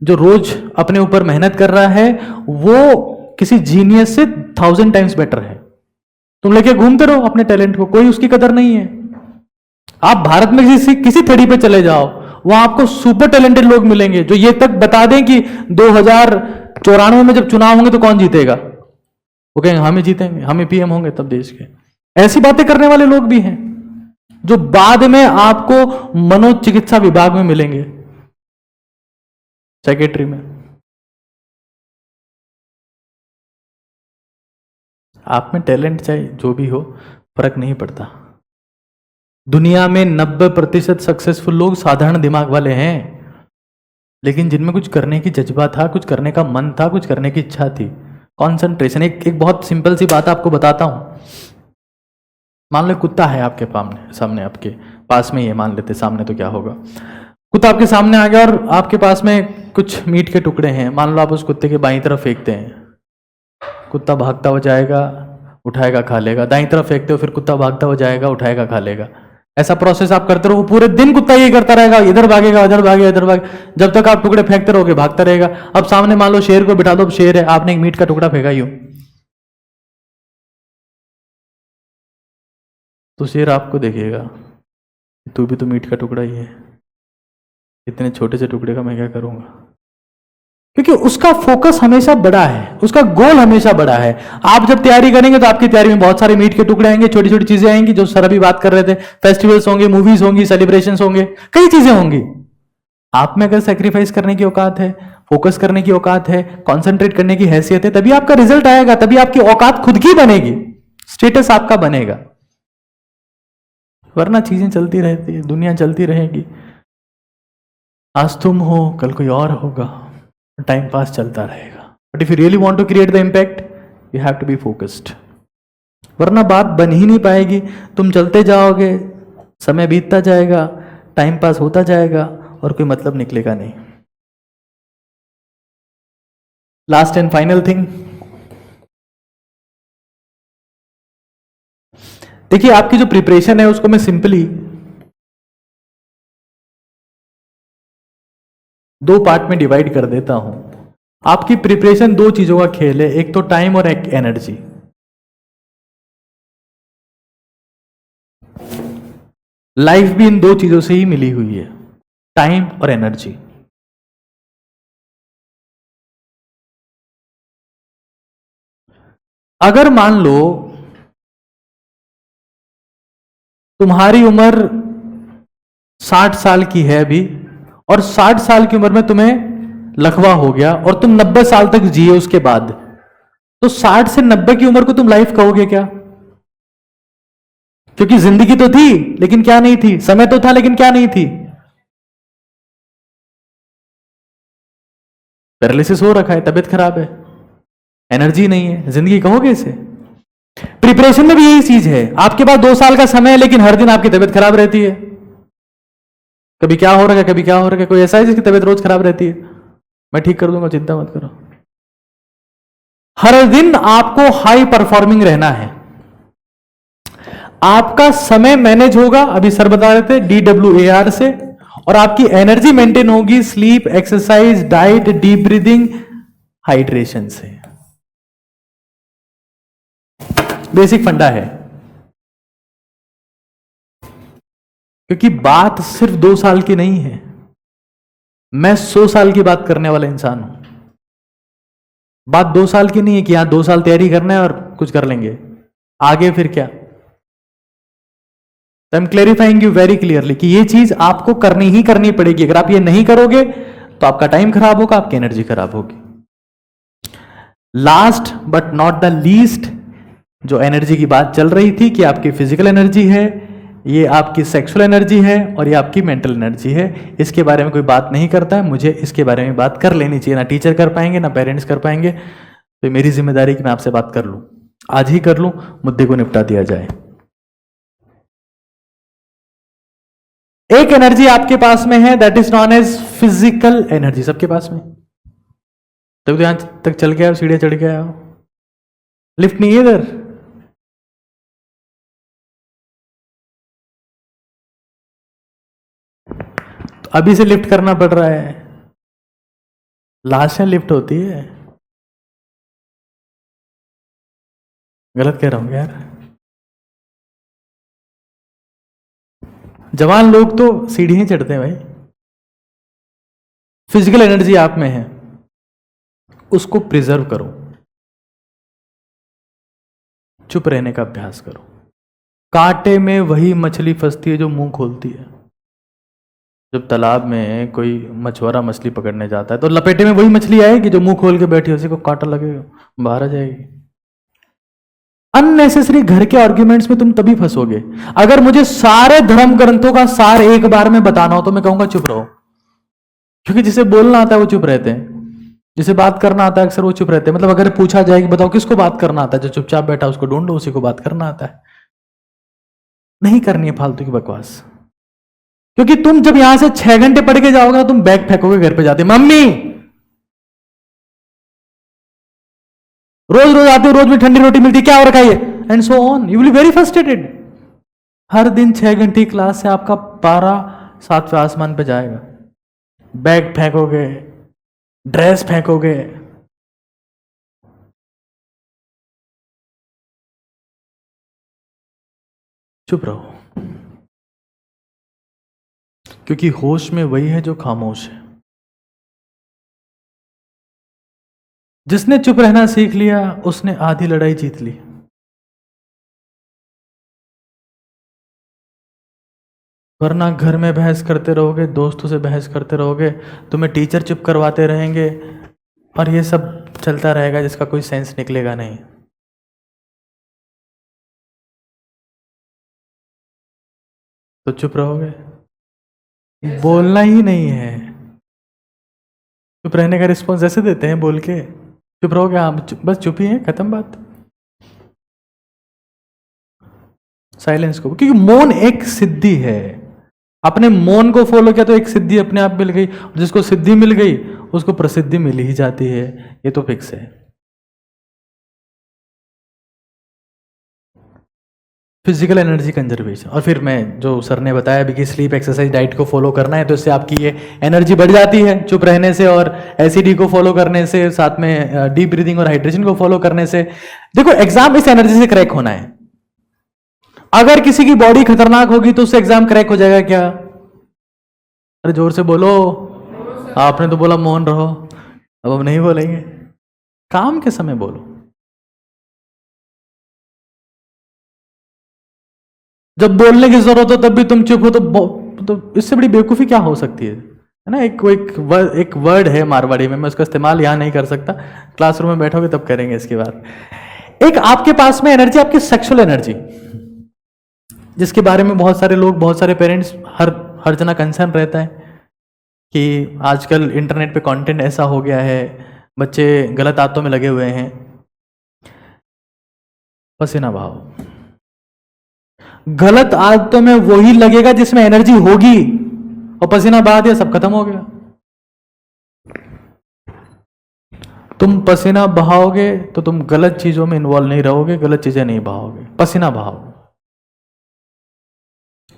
जो रोज अपने ऊपर मेहनत कर रहा है, वो किसी जीनियस से 1000 टाइम्स बेटर है। तुम लेके घूमते रहो अपने टैलेंट को, कोई उसकी कदर नहीं है। आप भारत में किसी थड़ी पे चले जाओ, वहां आपको सुपर टैलेंटेड लोग मिलेंगे जो ये तक बता दें कि 2094 में जब चुनाव होंगे तो कौन जीतेगा, वो कहेंगे हम ही जीतेंगे, हम ही पीएम होंगे तब देश के। ऐसी बातें करने वाले लोग भी हैं जो बाद में आपको मनोचिकित्सा विभाग में मिलेंगे, सेक्रेटरी में। आप में टैलेंट चाहे जो भी हो, फर्क नहीं पड़ता। दुनिया में 90% सक्सेसफुल लोग साधारण दिमाग वाले हैं, लेकिन जिनमें कुछ करने की जज्बा था, कुछ करने का मन था, कुछ करने की इच्छा थी, कॉन्सेंट्रेशन। एक बहुत सिंपल सी बात आपको बताता हूं। मान लो कुत्ता है आपके सामने आपके पास में ही है, मान लेते सामने, तो क्या होगा? कुत्ता आपके सामने आ गया और आपके पास में कुछ मीट के टुकड़े हैं, मान लो आप उस कुत्ते के बाईं तरफ फेंकते हैं, कुत्ता भागता हो जाएगा, उठाएगा खा लेगा। दाईं तरफ फेंकते हो, फिर कुत्ता भागता हो जाएगा, उठाएगा खा लेगा। ऐसा प्रोसेस आप करते रहो, पूरे दिन कुत्ता ये करता रहेगा, इधर भागेगा, उधर भागेगा, इधर भागे, जब तक आप टुकड़े फेंकते रहोगे भागता रहेगा। अब सामने मान लो शेर को बिठा दो, अब शेर है, आपने एक मीट का टुकड़ा फेंका यूं, तो शेर आपको देखेगा, तू भी तो मीट का टुकड़ा ही है, इतने छोटे से टुकड़े का मैं क्या करूंगा? क्योंकि उसका फोकस हमेशा बड़ा है, उसका गोल हमेशा बड़ा है। आप जब तैयारी करेंगे तो आपकी तैयारी में बहुत सारे मीट के टुकड़े आएंगे, छोटी छोटी चीजें आएंगी, जो सर अभी बात कर रहे थे, फेस्टिवल्स होंगे, मूवीज होंगी, सेलिब्रेशंस होंगे, कई चीजें होंगी। आप में अगर सेक्रीफाइस करने की औकात है, फोकस करने की औकात है, कॉन्सेंट्रेट करने की हैसियत है, तभी आपका रिजल्ट आएगा, तभी आपकी औकात खुद की बनेगी, स्टेटस आपका बनेगा। वरना चीजें चलती रहती है, दुनिया चलती रहेगी, आज तुम हो कल कोई और होगा, टाइम पास चलता रहेगा। But if you really want to create the impact, you have to be focused, वरना बात बन ही नहीं पाएगी। तुम चलते जाओगे, समय बीतता जाएगा, टाइम पास होता जाएगा, और कोई मतलब निकलेगा नहीं। लास्ट एंड फाइनल थिंग, देखिए आपकी जो प्रिपरेशन है उसको मैं सिंपली दो पार्ट में डिवाइड कर देता हूं। आपकी प्रिपरेशन दो चीजों का खेल है, एक तो टाइम और एक एनर्जी। लाइफ भी इन दो चीजों से ही मिली हुई है, टाइम और एनर्जी। अगर मान लो तुम्हारी उम्र 60 साल की है अभी, और 60 साल की उम्र में तुम्हें लकवा हो गया और तुम 90 साल तक जिए उसके बाद, तो 60 से 90 की उम्र को तुम लाइफ कहोगे क्या? क्योंकि जिंदगी तो थी लेकिन क्या नहीं थी, समय तो था लेकिन क्या नहीं थी, पैरालिसिस हो रखा है, तबीयत खराब है, एनर्जी नहीं है, जिंदगी कहोगे इसे? प्रिपरेशन में भी यही चीज है, आपके पास 2 साल का समय है लेकिन हर दिन आपकी तबीयत खराब रहती है, कभी क्या हो रहा है कभी क्या हो रहा है। कोई ऐसा है जिसकी तबीयत रोज खराब रहती है? मैं ठीक कर दूंगा, चिंता मत करो। हर दिन आपको हाई परफॉर्मिंग रहना है, आपका समय मैनेज होगा, अभी सर बता रहे थे DWAR से, और आपकी एनर्जी मेंटेन होगी sleep, exercise, diet, deep breathing, hydration से। बेसिक फंडा है। क्योंकि बात सिर्फ 2 साल की नहीं है, मैं 100 साल की बात करने वाला इंसान हूं। बात 2 साल की नहीं है कि यहां 2 साल तैयारी करना है और कुछ कर लेंगे, आगे फिर क्या। I am clarifying you very clearly कि ये चीज आपको करनी ही करनी पड़ेगी। अगर आप ये नहीं करोगे तो आपका टाइम खराब होगा, आपकी एनर्जी खराब होगी। Last but not the least, जो एनर्जी की बात चल रही थी कि आपकी फिजिकल एनर्जी है, ये आपकी सेक्सुअल एनर्जी है और ये आपकी मेंटल एनर्जी है, इसके बारे में कोई बात नहीं करता है। मुझे इसके बारे में बात कर लेनी चाहिए, ना टीचर कर पाएंगे ना पेरेंट्स कर पाएंगे, तो मेरी जिम्मेदारी कि मैं आपसे बात कर लूं, आज ही कर लूं, मुद्दे को निपटा दिया जाए। एक एनर्जी आपके पास में है, that is known as physical energy. सबके पास में, तभी तो यहां तक चल के आओ, सीढ़ियां चढ़ के आओ, लिफ्ट नहीं है इधर। तो अभी से लिफ्ट करना पड़ रहा है, लास्ट में लिफ्ट होती है। गलत कह रहा हूं यार? जवान लोग तो सीढ़ियां चढ़ते हैं भाई। फिजिकल एनर्जी आप में है, उसको प्रिजर्व करो, चुप रहने का अभ्यास करो। कांटे में वही मछली फंसती है जो मुंह खोलती है। जब तालाब में कोई मछुआरा मछली पकड़ने जाता है तो लपेटे में वही मछली आएगी जो मुंह खोल के बैठी है, उसी को कांटा लगेगा, बाहर आ जाएगी। अननेसेसरी घर के आर्ग्यूमेंट्स में तुम तभी फंसोगे। अगर मुझे सारे धर्म ग्रंथों का सार एक बार में बताना हो तो मैं कहूंगा चुप रहो, क्योंकि जिसे बोलना आता है वो चुप रहते हैं, जिसे बात करना आता है अक्सर वो चुप रहते हैं। मतलब अगर पूछा जाए कि बताओ किसको बात करना आता है, जो चुपचाप बैठा उसको ढूंढो, उसी को बात करना आता है। नहीं करनी है फालतू की बकवास, क्योंकि तुम जब यहां से 6 घंटे पढ़ के जाओगे तुम बैग फेंकोगे घर पे जाते, मम्मी रोज रोज आते हो, रोज में ठंडी रोटी मिलती है, क्या हो रखा है, and so on, you will be very frustrated. हर दिन 6 घंटे की क्लास से आपका पारा 7वें आसमान पे जाएगा। बैग फेंकोगे, ड्रेस फेंकोगे, चुप रहो, क्योंकि होश में वही है जो खामोश है। जिसने चुप रहना सीख लिया उसने आधी लड़ाई जीत ली। वरना घर में बहस करते रहोगे, दोस्तों से बहस करते रहोगे, तुम्हें टीचर चुप करवाते रहेंगे और ये सब चलता रहेगा जिसका कोई सेंस निकलेगा नहीं। तो चुप रहोगे, बोलना ही नहीं है। चुप रहने का रिस्पॉन्स ऐसे देते हैं बोल के, चुप रहोगे, हाँ बस चुप ही है, खत्म बात। साइलेंस को, क्योंकि मौन एक सिद्धि है। अपने मौन को फॉलो किया तो एक सिद्धि अपने आप मिल गई, जिसको सिद्धि मिल गई उसको प्रसिद्धि मिल ही जाती है, ये तो फिक्स है। Physical energy conservation. और फिर मैं जो सर ने बताया अभी कि स्लीप, एक्सरसाइज, डाइट को फॉलो करना है, तो इससे आपकी ये एनर्जी बढ़ जाती है चुप रहने से, और एसिडी को फॉलो करने से, साथ में डीप ब्रीदिंग और हाइड्रेशन को फॉलो करने से। देखो एग्जाम इस एनर्जी से क्रैक होना है। अगर किसी की बॉडी खतरनाक होगी तो उससे एग्जाम क्रैक हो जाएगा क्या? अरे जोर से बोलो। आपने तो बोला मौन रहो, अब हम नहीं बोलेंगे। काम के समय बोलो। जब बोलने की जरूरत हो तब भी तुम चुप हो, तो इससे बड़ी बेवकूफी क्या हो सकती है ना? एक वर्ड है मारवाड़ी में, मैं उसका इस्तेमाल यहां नहीं कर सकता, क्लासरूम में बैठोगे तब करेंगे इसके बाद। एक आपके पास में एनर्जी, आपकी सेक्सुअल एनर्जी, जिसके बारे में बहुत सारे लोग, बहुत सारे पेरेंट्स, हर जना कंसर्न रहता है कि आजकल इंटरनेट पे कंटेंट ऐसा हो गया है, बच्चे गलत आदतों में लगे हुए हैं। पसीना बहाओ। गलत आदतों में वही लगेगा जिसमें एनर्जी होगी, और पसीना बहा दिया सब खत्म हो गया। तुम पसीना बहाओगे तो तुम गलत चीजों में इन्वॉल्व नहीं रहोगे, गलत चीजें नहीं बहाओगे, पसीना बहाओ।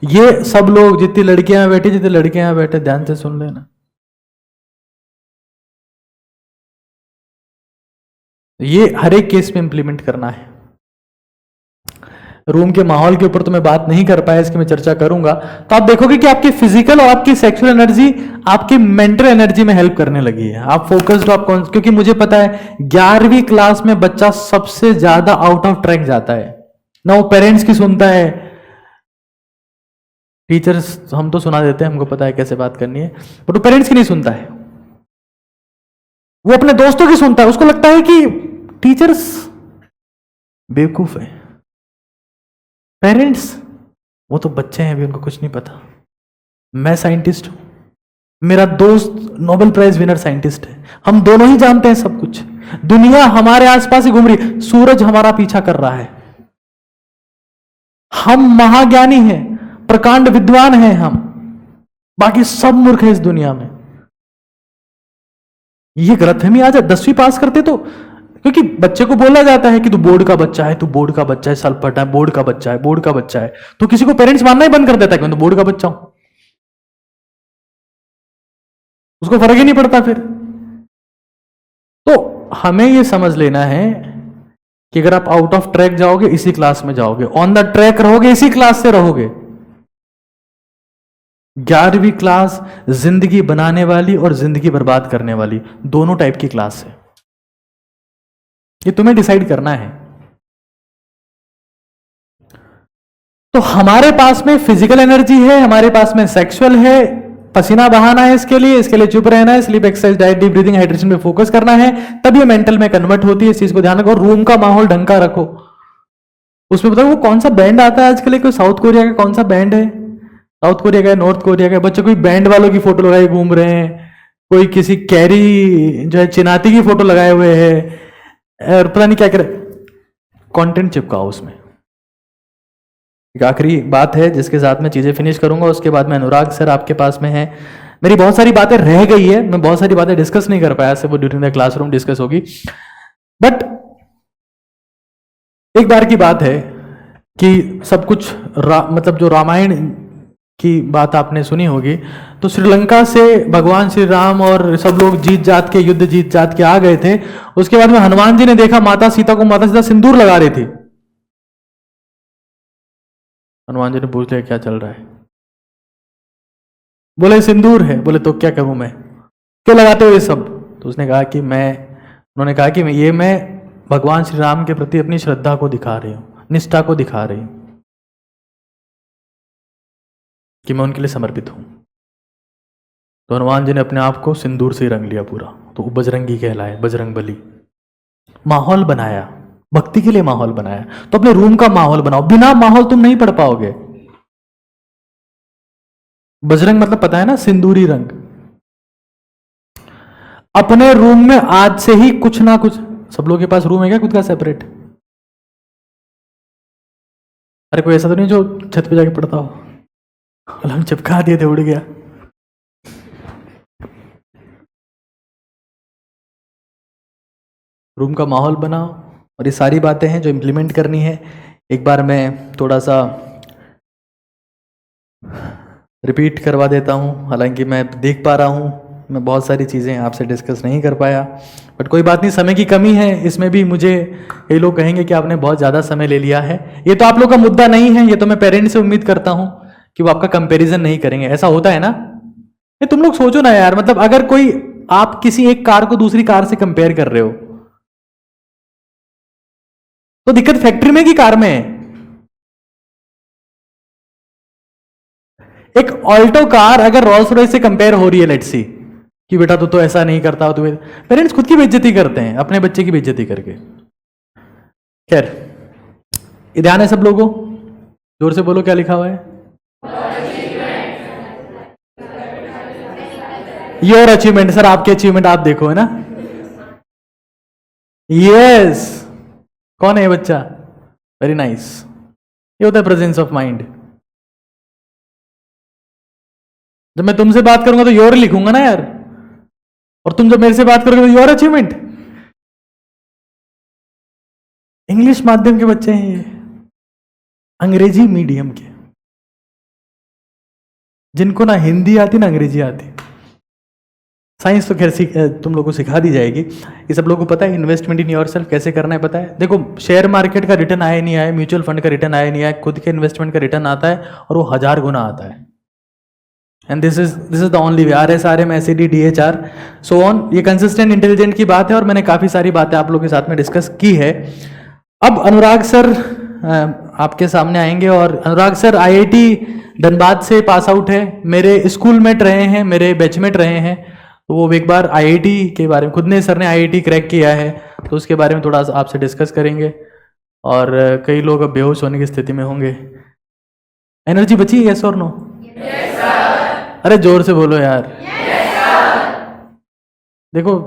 ये सब लोग, जितनी लड़कियां यहां बैठी, जितने लड़के यहां बैठे, ध्यान से सुन लेना। ये हर एक केस में इंप्लीमेंट करना है। रूम के माहौल के ऊपर तो मैं बात नहीं कर पाया, इसकी मैं चर्चा करूंगा। तो आप देखोगे कि आपकी फिजिकल और आपकी सेक्सुअल एनर्जी आपकी मेंटल एनर्जी में हेल्प करने लगी है। आप फोकस्ड हो, आप क्योंकि मुझे पता है 11वीं क्लास में बच्चा सबसे ज्यादा आउट ऑफ ट्रैक जाता है ना। वो पेरेंट्स की सुनता है, टीचर्स हम तो सुना देते हैं, हमको पता है कैसे बात करनी है, बट वो पेरेंट्स की नहीं सुनता है। वो अपने दोस्तों की सुनता है। उसको लगता है कि टीचर्स बेवकूफ है, पेरेंट्स वो तो बच्चे हैं, अभी उनको कुछ नहीं पता। मैं साइंटिस्ट हूं, मेरा दोस्त नोबेल प्राइज विनर साइंटिस्ट है, हम दोनों ही जानते हैं सब कुछ। दुनिया हमारे आसपास ही घूम रही, सूरज हमारा पीछा कर रहा है, हम महाज्ञानी हैं, प्रकांड विद्वान हैं हम, बाकी सब मूर्ख है इस दुनिया में। ये गलतफहमी आ जाए 10वीं पास करते तो, क्योंकि बच्चे को बोला जाता है कि तू बोर्ड का बच्चा है, तू बोर्ड का बच्चा है, साल पढ़ना है, बोर्ड का बच्चा है, बोर्ड का बच्चा है। तो किसी को पेरेंट्स मानना ही बंद कर देता है कि मैं तो बोर्ड का बच्चा हूं, उसको फर्क ही नहीं पड़ता फिर। तो हमें यह समझ लेना है कि अगर आप आउट ऑफ ट्रैक जाओगे इसी क्लास में जाओगे, ऑन द ट्रैक रहोगे इसी क्लास से रहोगे। 11वीं क्लास जिंदगी बनाने वाली और जिंदगी बर्बाद करने वाली दोनों टाइप की क्लास है, ये तुम्हें डिसाइड करना है। तो हमारे पास में फिजिकल एनर्जी है, हमारे पास में सेक्सुअल है, पसीना बहाना है इसके लिए चुप रहना है, sleep, exercise, diet, deep breathing, hydration पे फोकस करना है, तब ये मेंटल में कन्वर्ट होती है। इस चीज को ध्यान रखो। रूम का माहौल ढंग का रखो। उसमें बताओ वो कौन सा बैंड आता है आजकल, कोई साउथ कोरिया का कौन सा बैंड है, साउथ कोरिया का, नॉर्थ कोरिया का, बच्चे कोई बैंड वालों की फोटो लगाए घूम रहे हैं, कोई किसी कैरी जो है चिनाती की फोटो लगाए हुए है, और पता नहीं क्या करे। कंटेंट चिपकाओ उसमें। एक आखिरी बात है जिसके साथ मैं चीजें फिनिश करूंगा, उसके बाद में अनुराग सर आपके पास में है। मेरी बहुत सारी बातें रह गई है, मैं बहुत सारी बातें डिस्कस नहीं कर पाया, सिर्फ वो ड्यूरिंग द क्लासरूम डिस्कस होगी। बट एक बार की बात है कि सब कुछ मतलब जो रामायण की बात आपने सुनी होगी, तो श्रीलंका से भगवान श्री राम और सब लोग जीत जात के, युद्ध जीत जात के आ गए थे। उसके बाद में हनुमान जी ने देखा माता सीता सिंदूर लगा रही थी। हनुमान जी ने पूछ लिया क्या चल रहा है, बोले सिंदूर है। बोले तो क्या करूं मैं, क्यों लगाते हो ये सब? तो उसने कहा कि उन्होंने कहा कि मैं भगवान श्री राम के प्रति अपनी श्रद्धा को दिखा रही हूं, निष्ठा को दिखा रही हूं, कि मैं उनके लिए समर्पित हूं। तो हनुमान जी ने अपने आप को सिंदूर से ही रंग लिया पूरा, तो वो बजरंगी कहलाए, बजरंग बली। माहौल बनाया, भक्ति के लिए माहौल बनाया। तो अपने रूम का माहौल बनाओ, बिना माहौल तुम नहीं पढ़ पाओगे। बजरंग मतलब पता है ना, सिंदूरी रंग। अपने रूम में आज से ही कुछ ना कुछ, सब लोगों के पास रूम है क्या खुद का सेपरेट? अरे कोई ऐसा तो नहीं जो छत पे जाके पढ़ता हो? हम चिपका दिए थे, उड़ गया। रूम का माहौल बनाओ, और ये सारी बातें हैं जो इंप्लीमेंट करनी है। एक बार मैं थोड़ा सा रिपीट करवा देता हूँ, हालांकि मैं देख पा रहा हूँ मैं बहुत सारी चीज़ें आपसे डिस्कस नहीं कर पाया, बट कोई बात नहीं, समय की कमी है। इसमें भी मुझे कई लोग कहेंगे कि आपने बहुत ज़्यादा समय ले लिया है। ये तो आप लोग का मुद्दा नहीं है, ये तो मैं पेरेंट्स से उम्मीद करता हूँ कि वो आपका कंपैरिजन नहीं करेंगे। ऐसा होता है ना? ये तुम लोग सोचो ना यार, मतलब अगर कोई आप किसी एक कार को दूसरी कार से कंपेयर कर रहे हो तो दिक्कत फैक्ट्री में कि कार में है? एक ऑल्टो कार अगर रोल्स रॉयस से कंपेयर हो रही है, लेट्स सी, कि बेटा तू तो ऐसा नहीं करता, तो पेरेंट्स खुद की बेइज्जती करते हैं अपने बच्चे की बेइज्जती करके। खैर, ये ध्यान है सब लोगों? जोर से बोलो, क्या लिखा हुआ है? Your achievement. सर आपके अचीवमेंट आप देखो, है ना? यस। कौन है ये बच्चा? Very nice. ये होता है प्रेजेंस ऑफ माइंड। जब मैं तुमसे बात करूंगा तो योर लिखूंगा ना यार, और तुम जब मेरे से बात करोगे तो योर अचीवमेंट। इंग्लिश माध्यम के बच्चे हैं ये, अंग्रेजी मीडियम के, जिनको ना हिंदी आती ना अंग्रेजी आती। साइंस तो खैर तुम लोगों को सिखा दी जाएगी। ये सब लोगों को पता है इन्वेस्टमेंट इन योरसेल्फ कैसे करना है, पता है? देखो, शेयर मार्केट का रिटर्न आया नहीं आया, म्यूचुअल फंड का रिटर्न आया नहीं आया, खुद के इन्वेस्टमेंट का रिटर्न आता है और वो 1000 गुना आता है। And this is the only way. RSRM, SED, DHR, so on. ये कंसिस्टेंट इंटेलिजेंट की बात है और मैंने काफी सारी बातें आप लोगों के साथ में डिस्कस की है। अब अनुराग सर आपके सामने आएंगे, और अनुराग सर IIT धनबाद से पास आउट है, मेरे स्कूल मेट रहे हैं, मेरे बैचमेट रहे हैं। तो वो एक बार IIT के बारे में, खुद ने सर ने IIT क्रैक किया है, तो उसके बारे में थोड़ा सा आपसे डिस्कस करेंगे। और कई लोग अब बेहोश होने की स्थिति में होंगे। एनर्जी बची है, यस और नो? अरे जोर से बोलो यार। देखो,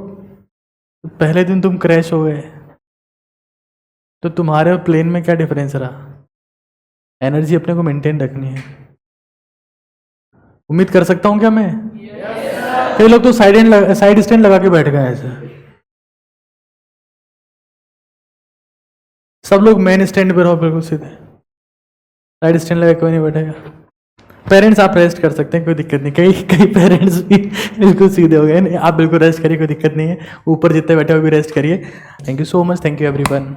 पहले दिन तुम क्रैश हो गए तो तुम्हारे और प्लेन में क्या डिफरेंस रहा? एनर्जी अपने को मेंटेन रखनी है। उम्मीद कर सकता हूं क्या मैं? कई लोग तो साइड स्टैंड लगा के बैठ गए ऐसे। सब लोग मेन स्टैंड पे रहो, बिल्कुल सीधे। साइड स्टैंड लगा कोई नहीं बैठेगा। पेरेंट्स आप रेस्ट कर सकते हैं, कोई दिक्कत नहीं। कई पेरेंट्स भी बिल्कुल सीधे हो गए। आप बिल्कुल रेस्ट करिए, कोई दिक्कत नहीं है। ऊपर जितने बैठे हो भी रेस्ट करिए। Thank you so much. Thank you everyone.